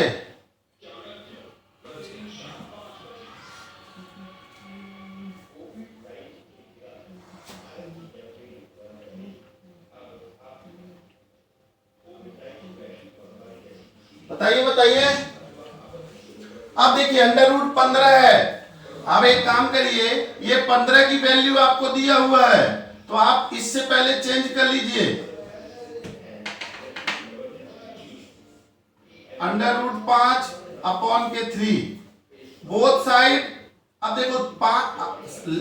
बताइए बताइए। अब देखिए अंडर रूट 15 है। अब एक काम करिए, ये 15 की वैल्यू आपको दिया हुआ है तो आप इससे पहले चेंज कर लीजिए। Under root 5/3 both side. अब देखो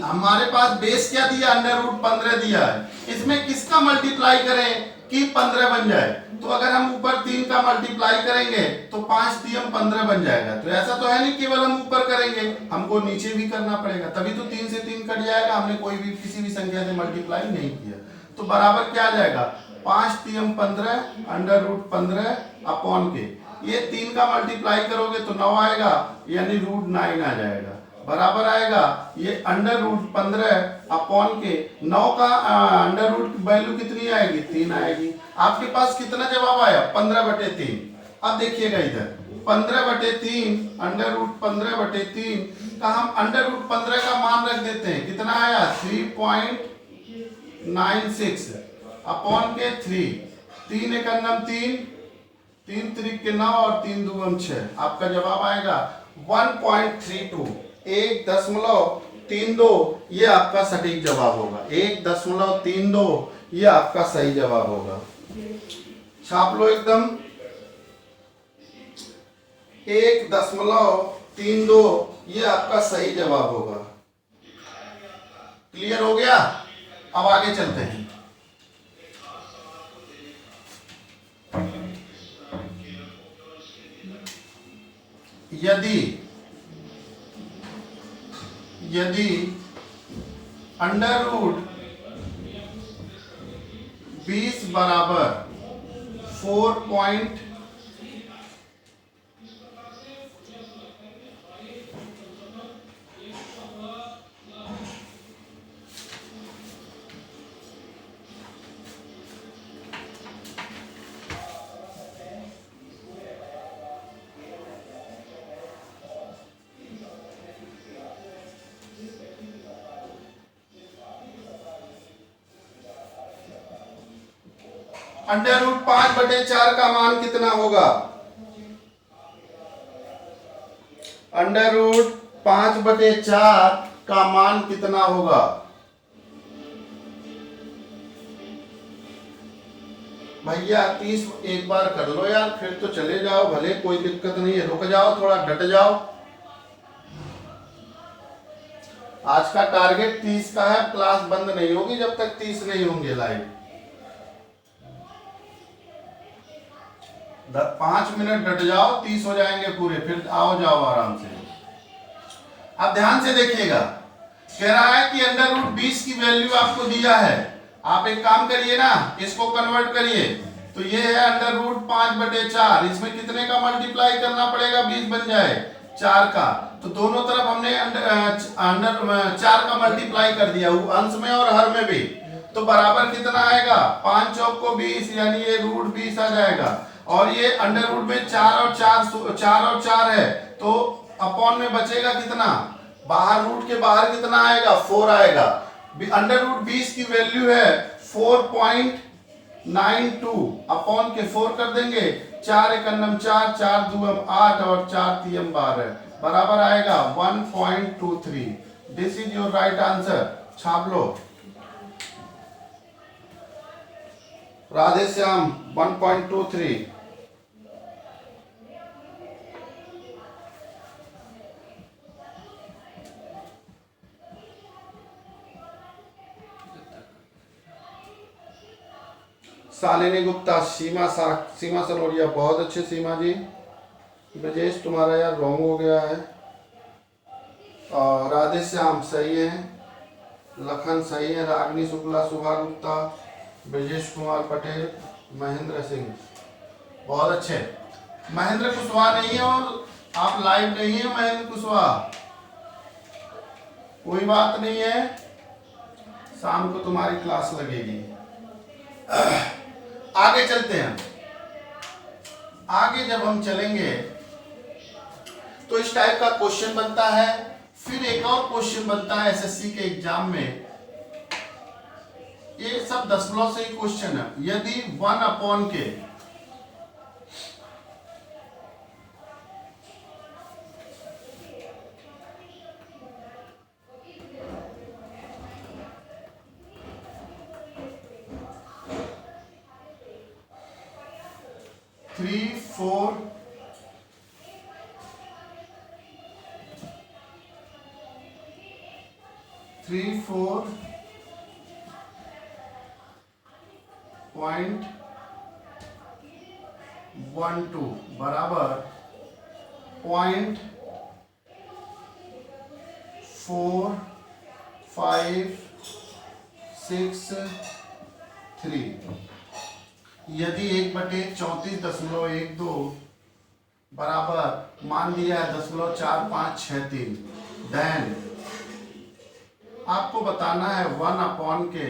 हमारे पास बेस क्या दिया? अंडर रूट 15 दिया है। इसमें किसका मल्टीप्लाई करें कि 15 बन जाए? तो अगर हम ऊपर 3 का मल्टीप्लाई करेंगे तो 5 3 15 बन जाएगा। तो ऐसा तो है नहीं केवल हम ऊपर करेंगे, हमको नीचे भी करना पड़ेगा, तभी तो 3 से 3 कट जाएगा। हमने कोई भी किसी भी संख्या से मल्टीप्लाई नहीं किया। तो बराबर क्या आ जाएगा? 5 3 15 अंडर रूट 15 अपॉन के, ये 3 का मल्टीप्लाई करोगे तो 9 आएगा, यानी रूट 9 आ जाएगा। बराबर आएगा ये अंडर रूट 15 अपॉन के 9 का अंडर रूट की वैल्यू कितनी आएगी? 3 आएगी। आपके पास कितना जवाब आया? 15/3। अब देखिएगा इधर 15/3 अंडर रूट 15/3 का हम अंडर रूट 15 का मान रख देते हैं। कितना आया? 3.96 96 अपॉन के 3, 3 एक अन्नम 3, 3 त्रिक के 9 और 3 दूम 6। आपका जवाब आएगा 1.32, 1.32। ये आपका सटीक जवाब होगा, 1.32 ये आपका सही जवाब होगा। छाप लो एकदम, 1.32 ये आपका सही जवाब होगा। क्लियर हो गया? अब आगे चलते हैं। यदि अंडर रूट 20 बराबर 4. अंडर रूट 5/4 का मान कितना होगा? अंडर रूट 5/4 का मान कितना होगा? भैया 30 एक बार कर लो यार, फिर तो चले जाओ, भले कोई दिक्कत नहीं है, रुक जाओ थोड़ा, डट जाओ। आज का टारगेट 30 का है, क्लास बंद नहीं होगी जब तक 30 नहीं होंगे लाइव। 5 मिनट डट जाओ, 30 हो जाएंगे पूरे, फिर आओ जाओ आराम से। अब ध्यान से देखिएगा, कह रहा है कि अंडर रूट 20 की वैल्यू आपको दिया है। आप एक काम करिए ना, इसको कन्वर्ट करिए, तो ये है अंडर रूट 5/4, इसमें कितने का मल्टीप्लाई करना पड़ेगा? 20 बन जाए 4 का, तो दोनों तरफ हमने अंडर 4 का मल्टीप्लाई कर दिया, अंश में और हर में भी, तो बराबर कितना आएगा? 5 चौक को 20, यानी ये रूट 20 आ जाएगा। और ये अंडर रूट में 4 और 4 है, तो अपॉन में बचेगा कितना? बाहर रूट के बाहर कितना आएगा? 4 आएगा। अंडर रूट 20 की वैल्यू है 4.92, अपॉन के 4 कर देंगे, 4 एक अन्नम 4, 4 दूम 8 और 4 तीयम 12, बराबर आएगा 1.23। This is your right answer. छाप लो। राधे श्याम 1.23। शालिनी गुप्ता, सीमा सनोरिया, बहुत अच्छे सीमा जी। ब्रजेश तुम्हारा यार रॉन्ग हो गया है। और राधे श्याम सही है, लखन सही है, रागनी शुक्ला, सुभा गुप्ता, ब्रजेश कुमार पटेल, महेंद्र सिंह, बहुत अच्छे। महेंद्र कुशवाहा नहीं है और आप लाइव नहीं है महेंद्र कुशवाहा, कोई बात नहीं है, शाम को तुम्हारी क्लास लगेगी। आगे चलते हैं। आगे जब हम चलेंगे तो इस टाइप का क्वेश्चन बनता है। फिर एक और क्वेश्चन बनता है एसएससी के एग्जाम में, ये सब दशमलव से ही क्वेश्चन है। यदि 1 अपॉन के 3, 4 0.12 बराबर 0.4563। यदि 1/34.12 बराबर मान दिया है 0.4563, देन आपको बताना है 1 अपॉन के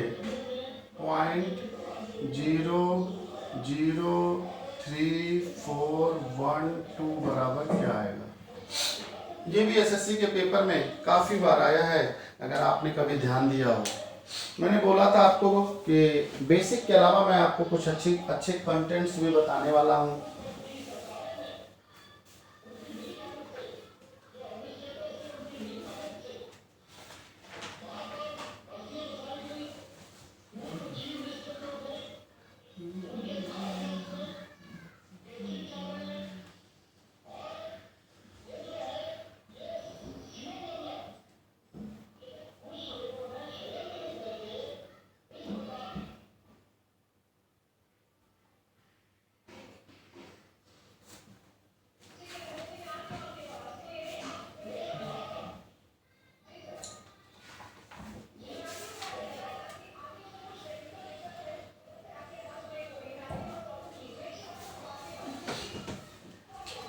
0.03412 बराबर क्या आएगा। ये भी एसएससी के पेपर में काफी बार आया है, अगर आपने कभी ध्यान दिया हो। मैंने बोला था आपको कि बेसिक के अलावा मैं आपको कुछ अच्छे कंटेंट्स भी बताने वाला हूँ।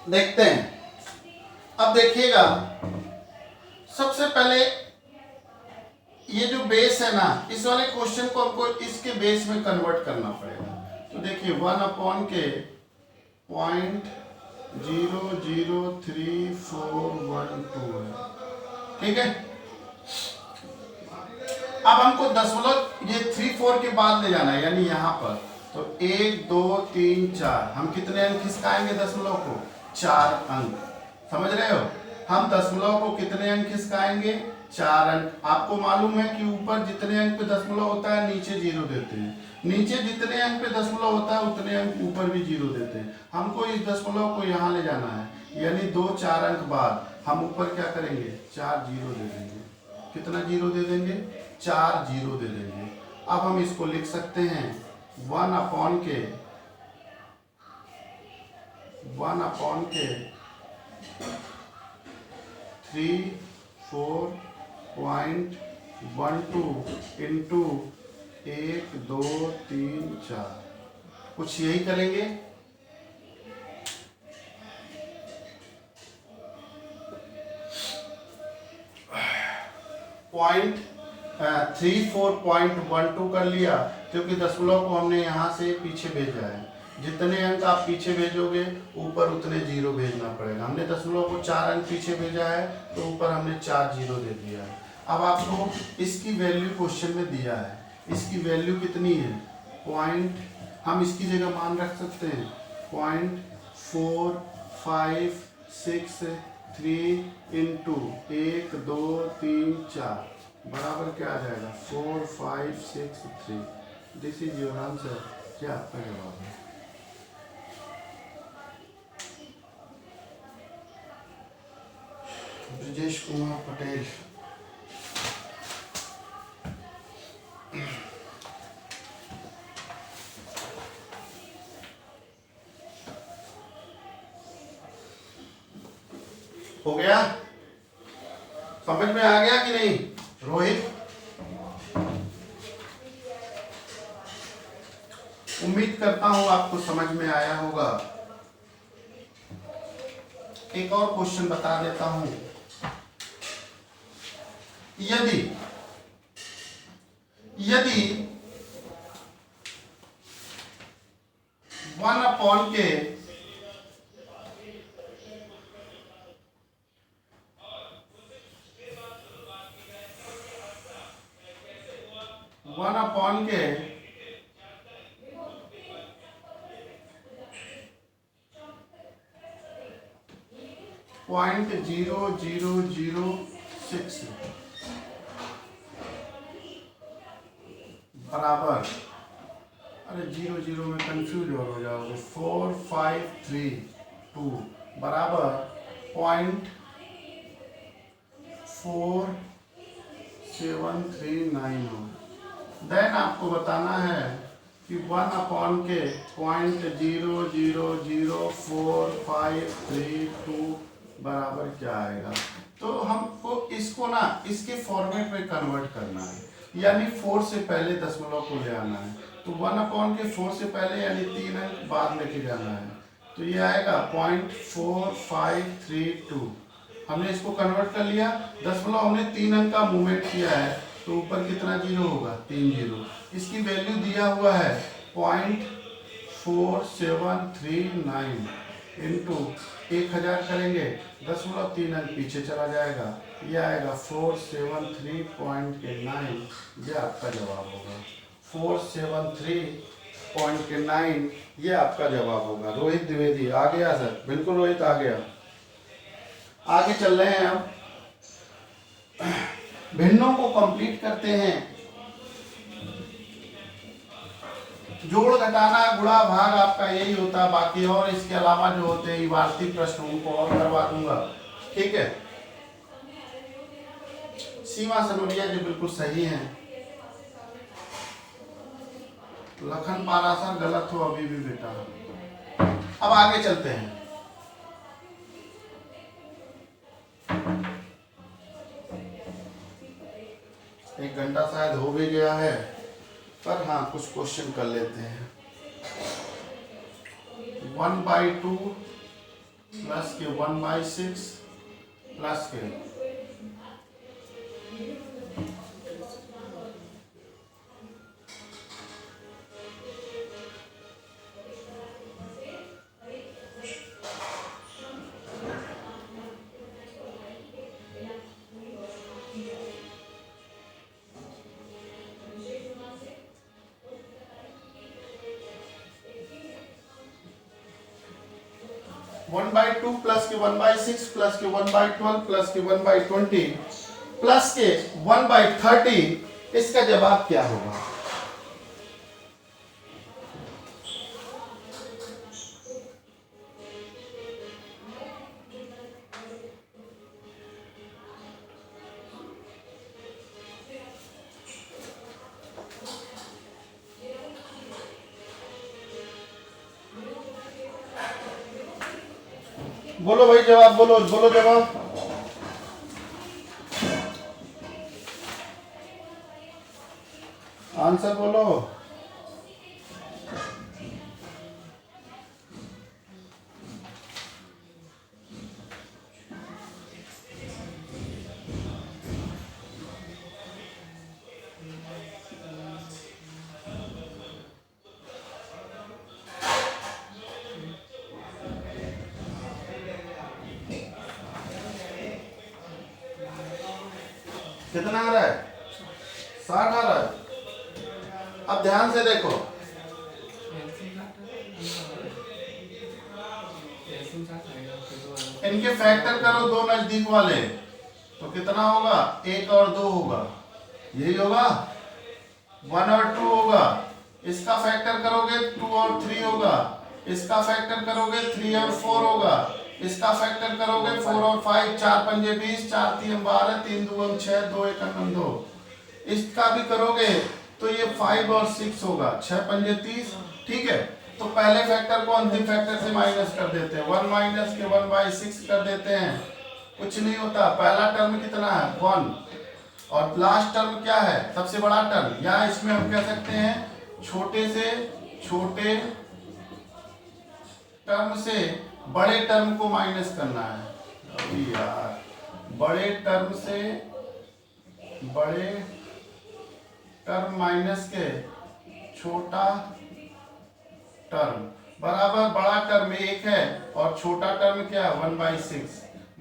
देखते हैं। अब देखिएगा, सबसे पहले ये जो बेस है ना, इस वाले क्वेश्चन को हमको इसके बेस में कन्वर्ट करना पड़ेगा। तो देखिए 1/0.00341 है, ठीक है। अब हमको दशमलव ये 3 4 के बाद ले जाना है, यानी यहाँ पर। तो 1 2 3 4, हम कितने अंक खिसकाएंगे दशमलव को? 4 अंक। समझ रहे हो? हम दशमलव को कितने अंक खिसकाएंगे? 4 अंक। आपको मालूम है कि ऊपर जितने अंक पे दशमलव होता है नीचे 0 देते हैं, नीचे जितने अंक पे दशमलव होता है उतने अंक ऊपर भी 0 देते हैं। हमको इस दशमलव को यहाँ ले जाना है, यानी 2 4 अंक बाद हम ऊपर क्या करेंगे? 4 0 दे देंगे। कितना 0 दे देंगे? 4 0 दे देंगे। अब हम इसको लिख सकते हैं 1/34.12 इंटू 1 2 3 4, कुछ यही करेंगे। पॉइंट 34.12 कर लिया, क्योंकि दशमलव को हमने यहाँ से पीछे भेजा है। जितने अंक आप पीछे भेजोगे ऊपर उतने 0 भेजना पड़ेगा। हमने दशमलव को 4 अंक पीछे भेजा है तो ऊपर हमने 4 0 दे दिया है। अब आपको इसकी वैल्यू क्वेश्चन में दिया है, इसकी वैल्यू कितनी है? पॉइंट, हम इसकी जगह मान रख सकते हैं 0.4563 इंटू 1 2 3 4 बराबर क्या आ जाएगा? 4563। This is your answer. क्या आपका जवाब है? ब्रजेश कुमार पटेल। हो गया? समझ में आ गया कि नहीं रोहित? उम्मीद करता हूं आपको समझ में आया होगा। एक और क्वेश्चन बता देता हूं। यदि 1/((() 0.0006 बराबर, अरे 0 में कंफ्यूज हो जाओगे, 4532 बराबर 0.4739 हो। देन आपको बताना है कि 1/(() बराबर क्या आएगा। तो हमको इसको ना इसके फॉर्मेट में कन्वर्ट करना है, यानी 4 से पहले दशमलव को ले आना है। तो 1/(4) से पहले यानी 3 अंक बाद लेके जाना है। तो ये आएगा 0.4532। हमने इसको कन्वर्ट कर लिया, दशमलव हमने 3 अंक का मूवमेंट किया है तो ऊपर कितना 0 होगा? 3 0। इसकी वैल्यू दिया हुआ है 0.4739 इंटू 1000 करेंगे, दशमलव 3 अंक पीछे चला जाएगा ये आएगा 473.9, ये आपका जवाब होगा 473.9, ये आपका जवाब होगा। रोहित द्विवेदी आ गया सर, बिल्कुल रोहित आ गया। आगे चल रहे हैं अब, भिन्नों को कंप्लीट करते हैं। जोड़ घटाना गुणा भाग आपका यही होता है, बाकी और इसके अलावा जो होते हैं इबारती प्रश्न उनको और करवा दूंगा, ठीक है। सीमा सनोरिया जी बिल्कुल सही हैं। लखन पारासर गलत हो अभी भी बेटा। अब आगे चलते हैं। एक घंटा शायद हो भी गया है, पर हाँ कुछ क्वेश्चन कर लेते हैं। 1/2 प्लस के 1/6 प्लस के 1/2 प्लस के 1/6 प्लस के 1/12 प्लस के 1/20 प्लस के 1/30, इसका जवाब क्या होगा? बोलो भाई जवाब, बोलो बोलो जवाब। आंसर बोलो। कितना आ रहा है? 60 आ रहा है। अब ध्यान से देखो, इनके फैक्टर करो दो नजदीक वाले, तो कितना होगा? 1 और 2 होगा, यही होगा। 1 और 2 होगा। इसका फैक्टर करोगे 2 और 3 होगा। इसका फैक्टर करोगे 3 और 4 होगा। इसका फैक्टर करोगे 4 और 5, 4 पंजे 20, 4 3 12, 3 2 6, 2 1 2। इसका भी करोगे तो ये 5 और 6 होगा, 6 पंजे 30, ठीक है। तो पहले फैक्टर को अंतिम फैक्टर से माइनस कर देते हैं, 1 माइनस के 1/6 कर देते हैं, कुछ नहीं होता। पहला टर्म कितना है? 1। और लास्ट टर्म क्या है? सबसे बड़ा टर्म। या इसमें हम कह सकते हैं छोटे से छोटे टर्म से बड़े टर्म को माइनस करना है। अभी यार, बड़े टर्म से बड़े टर्म माइनस के छोटा टर्म बराबर बड़ा टर्म 1 है और छोटा टर्म क्या है? 1/6।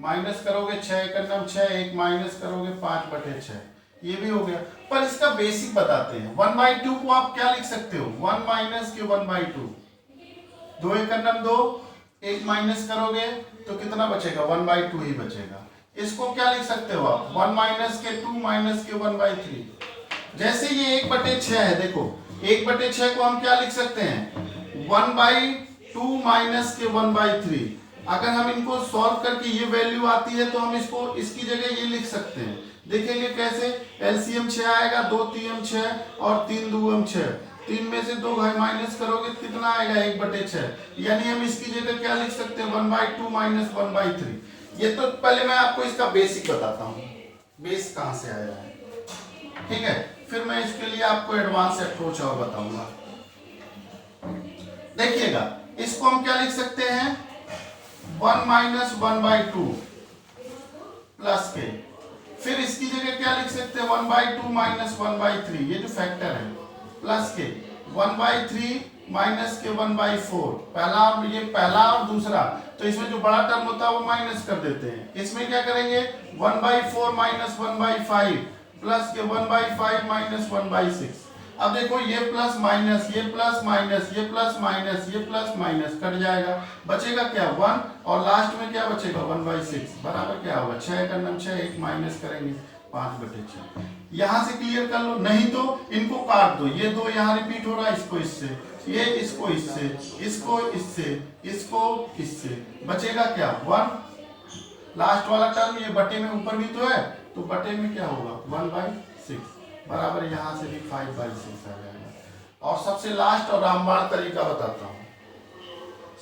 माइनस करोगे 6 1 6, 1 माइनस करोगे 5/6, ये भी हो गया। पर इसका बेसिक बताते हैं। 1/2 को आप क्या लिख सकते हो? 1 माइनस के 1/2, 2 1 2, 1 माइनस करोगे तो कितना बचेगा? 1/2 ही बचेगा। इसको क्या लिख सकते हो आप? 1 माइनस के 2 माइनस के 1/3। जैसे ये 1/6 है, देखो 1/6 को हम क्या लिख सकते हैं? 1/2 माइनस के 1/3। अगर हम इनको सॉल्व करके ये वैल्यू आती है तो हम इसको इसकी जगह ये लिख सकते हैं। देखेंगे कैसे? एलसीएम 6 आएगा, 2 3 6 और 3 2 6। 3 में से 2 माइनस करोगे तो कितना आएगा? 1/6। यानी हम इसकी जगह क्या लिख सकते हैं? 1/2 माइनस 1/3। ये तो पहले मैं आपको इसका बेसिक बताता हूँ, बेस कहाँ से आया है, ठीक है। फिर मैं इसके लिए आपको एडवांस अप्रोच और बताऊंगा। देखिएगा, इसको हम क्या लिख सकते हैं? 1 माइनस 1/2 प्लस के, फिर इसकी जगह क्या लिख सकते हैं? 1/2 माइनस 1/3, ये जो फैक्टर है, प्लस के 1/3 माइनस के 1/4। पहला और ये पहला और दूसरा, तो इसमें जो बड़ा टर्म होता है वो माइनस कर देते हैं। इसमें क्या करेंगे 1/4 माइनस 1/5 प्लस के 1/5 माइनस 1/6। अब देखो ये प्लस माइनस, ये प्लस माइनस, ये प्लस माइनस, ये प्लस माइनस कट जाएगा, बचेगा क्या 1 और लास्ट में क्या बचेगा 1/6 बराबर क्या होगा 6 का नम 6, एक माइनस करेंगे 5/6। यहां से क्लियर कर लो, नहीं तो इनको काट दो, ये दो यहाँ रिपीट हो रहा है, इसको इससे, ये इसको इससे, इसको इससे, इसको इससे, बचेगा क्या 1। लास्ट वाला टर्म ये बटे में ऊपर भी तो है, तो बटे में क्या होगा 1/6 बराबर यहाँ से भी 5/6 आ जाएगा। और सबसे लास्ट और रामबाण तरीका बताता हूँ,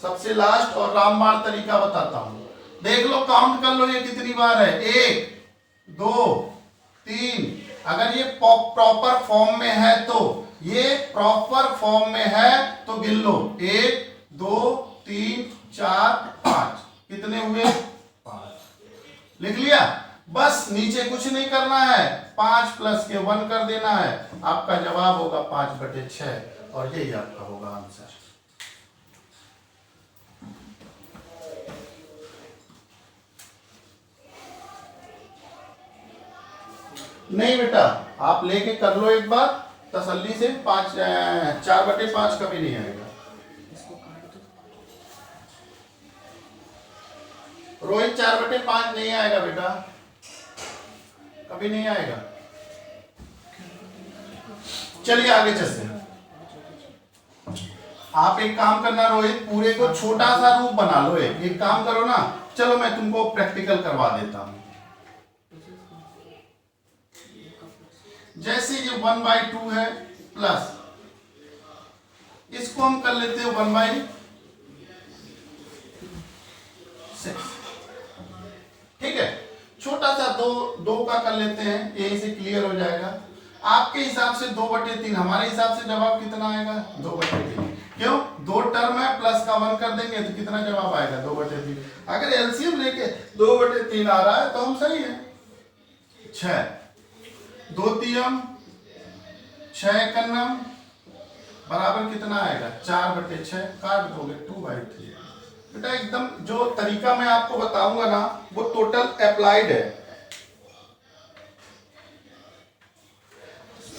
सबसे लास्ट और रामबाण तरीका बताता हूँ। देख लो, काउंट कर लो ये कितनी बार है, 1 2 3। अगर ये प्रॉपर फॉर्म में है तो, ये प्रॉपर फॉर्म में है तो गिन लो 1 2 3 4 5, कितने हुए 5। लिख लिया, बस नीचे कुछ नहीं करना है, 5 प्लस के 1 कर देना है, आपका जवाब होगा 5/6 और यही आपका होगा आंसर। नहीं बेटा, आप लेके कर लो एक बार तसल्ली से, 4/5 कभी नहीं आएगा। रोहित 4/5 नहीं आएगा बेटा, कभी नहीं आएगा। चलिए आगे चलते हैं। आप एक काम करना रोहित, पूरे को छोटा सा रूप बना लो, एक काम करो ना, चलो मैं तुमको प्रैक्टिकल करवा देता हूं। जैसे ये 1/2 है प्लस, इसको हम कर लेते हैं 1/6, ठीक है। छोटा सा दो का कर लेते हैं, यही से क्लियर हो जाएगा। आपके हिसाब से 2/3, हमारे हिसाब से जवाब कितना आएगा 2/3। क्यों, 2 टर्म है, प्लस का 1 कर देंगे तो कितना जवाब आएगा 2/3। अगर एलसीएम लेके 2/3 आ रहा है तो हम सही है। 6 2 3 6 कन्नम बराबर कितना आएगा 4/6, काट दोगे 2/3। बेटा एकदम जो तरीका मैं आपको बताऊंगा ना वो टोटल अप्लाइड है।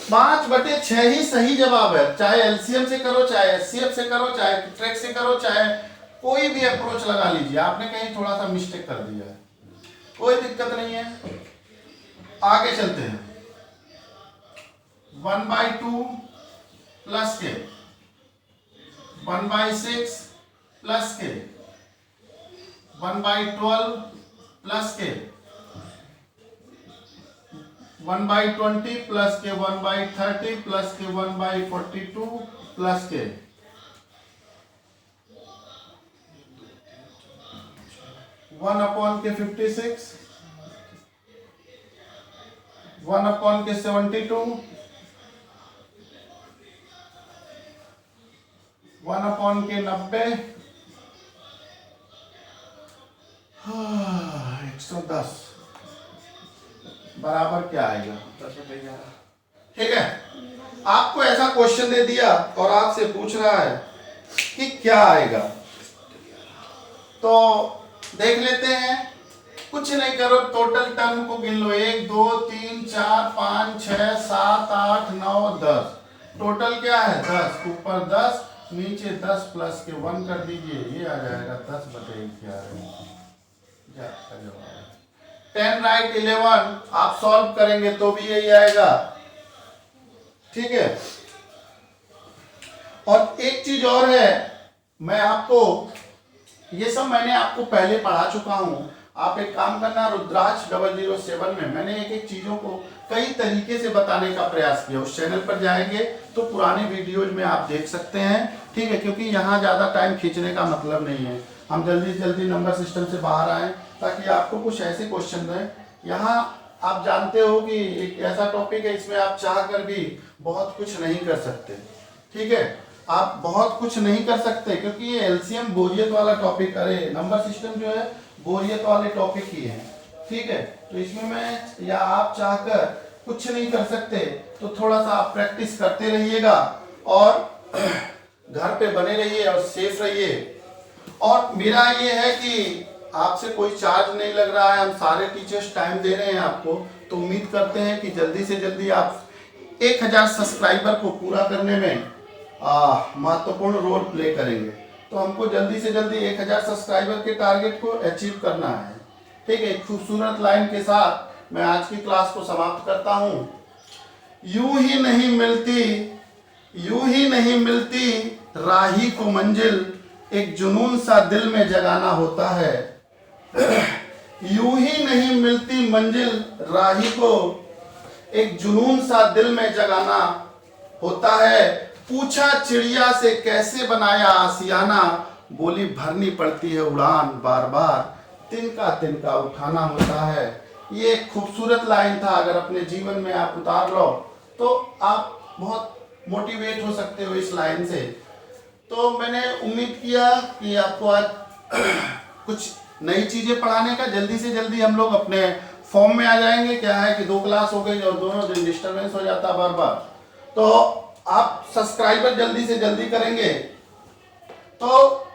5/6 ही सही जवाब है, चाहे एलसीएम से करो, चाहे एचसीएफ से करो, चाहे ट्रैक से करो, चाहे कोई भी अप्रोच लगा लीजिए। आपने कहीं थोड़ा सा मिस्टेक कर दिया है, कोई दिक्कत नहीं है। आगे चलते हैं। 1/2 प्लस के 1/6 प्लस के 1/12 प्लस के 1/20 प्लस के 1/30 प्लस के 1/42 प्लस के 1/56 1/72 1/90 110 बराबर क्या आएगा 10/11। ठीक है, आपको ऐसा क्वेश्चन दे दिया और आपसे पूछ रहा है कि क्या आएगा, तो देख लेते हैं। कुछ नहीं करो, टोटल टर्म को गिन लो, 1 2 3 4 5 6 7 8 9 10। टोटल क्या है 10, ऊपर 10 नीचे 10 प्लस के 1 कर दीजिए, ये आ जाएगा 10/11। 10 राइट 11 आप सॉल्व करेंगे तो भी यही आएगा। ठीक है, और एक चीज और है, मैं आपको ये सब मैंने आपको पहले पढ़ा चुका हूं। आप एक काम करना, रुद्राक्ष 007 में मैंने एक एक चीजों को कई तरीके से बताने का प्रयास किया। उस चैनल पर जाएंगे तो पुराने वीडियोज में आप देख सकते हैं। ठीक है, क्योंकि यहाँ ज्यादा टाइम खींचने का मतलब नहीं है, हम जल्दी से जल्दी नंबर सिस्टम से बाहर आए ताकि आपको कुछ ऐसे क्वेश्चन दें। यहाँ आप जानते हो कि एक ऐसा टॉपिक है, इसमें आप चाह कर भी बहुत कुछ नहीं कर सकते। ठीक है, आप बहुत कुछ नहीं कर सकते क्योंकि ये एलसीएम बोरियत वाला टॉपिक, अरे नंबर सिस्टम जो है बोरियत वाले टॉपिक ही है। ठीक है, तो इसमें मैं या आप चाहकर कुछ नहीं कर सकते, तो थोड़ा सा आप प्रैक्टिस करते रहिएगा और घर पे बने रहिए और सेफ रहिए। और मेरा ये है कि आपसे कोई चार्ज नहीं लग रहा है, हम सारे टीचर्स टाइम दे रहे हैं आपको, तो उम्मीद करते हैं कि जल्दी से जल्दी आप 1000 सब्सक्राइबर को पूरा करने में महत्वपूर्ण रोल प्ले करेंगे। तो हमको जल्दी से जल्दी 1000 सब्सक्राइबर के टारगेट को अचीव करना है। ठीक है, खूबसूरत लाइन के साथ मैं आज की क्लास को समाप्त करता हूँ। यूं ही नहीं मिलती राही को मंजिल, एक जुनून सा दिल में जगाना होता है। यूं ही नहीं मिलती मंजिल राही को, एक जुनून सा दिल में जगाना होता है। पूछा चिड़िया से कैसे बनाया आसियाना, बोली भरनी पड़ती है उड़ान बार बार, तिनका उठाना होता है। ये एक खूबसूरत लाइन था, अगर अपने जीवन में आप उतार लो तो आप बहुत मोटिवेट हो सकते हो इस लाइन से। तो मैंने उम्मीद किया कि आपको आज कुछ नई चीजें पढ़ाने का, जल्दी से जल्दी हम लोग अपने फॉर्म में आ जाएंगे। क्या है कि 2 क्लास हो गई और दोनों दिन डिस्टर्बेंस हो जाता बार बार, तो आप सब्सक्राइबर जल्दी से जल्दी करेंगे। तो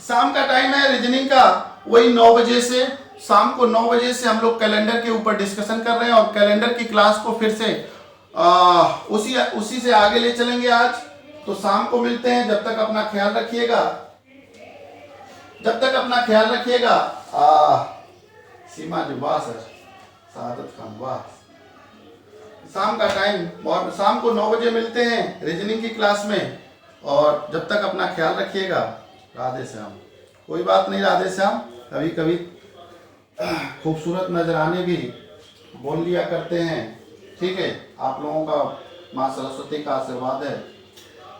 शाम का टाइम है रीजनिंग का, वही 9 बजे से, शाम को 9 बजे से हम लोग कैलेंडर के ऊपर डिस्कशन कर रहे हैं और कैलेंडर की क्लास को फिर से उसी से आगे ले चलेंगे आज। तो शाम को मिलते हैं, जब तक अपना ख्याल रखिएगा। सीमा जी वाह सर, सादत खान वाह। शाम का टाइम और शाम को 9 बजे मिलते हैं रीजनिंग की क्लास में, और जब तक अपना ख्याल रखिएगा। राधे श्याम। कोई बात नहीं राधे श्याम, कभी कभी खूबसूरत नजराने भी बोल लिया करते हैं। ठीक है, आप लोगों का माँ सरस्वती का आशीर्वाद है।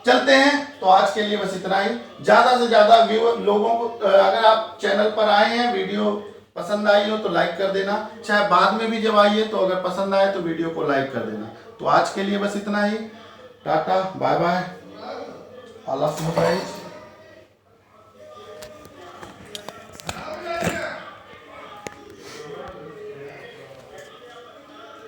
चलते हैं, तो आज के लिए बस इतना ही। ज्यादा से ज्यादा व्यूअर लोगों को, अगर आप चैनल पर आए हैं, वीडियो पसंद आई हो तो लाइक कर देना, चाहे बाद में भी जब आइए तो अगर पसंद आए तो वीडियो को लाइक कर देना। तो आज के लिए बस इतना ही। टाटा बाय बाय, अल्लाह हाफिज़।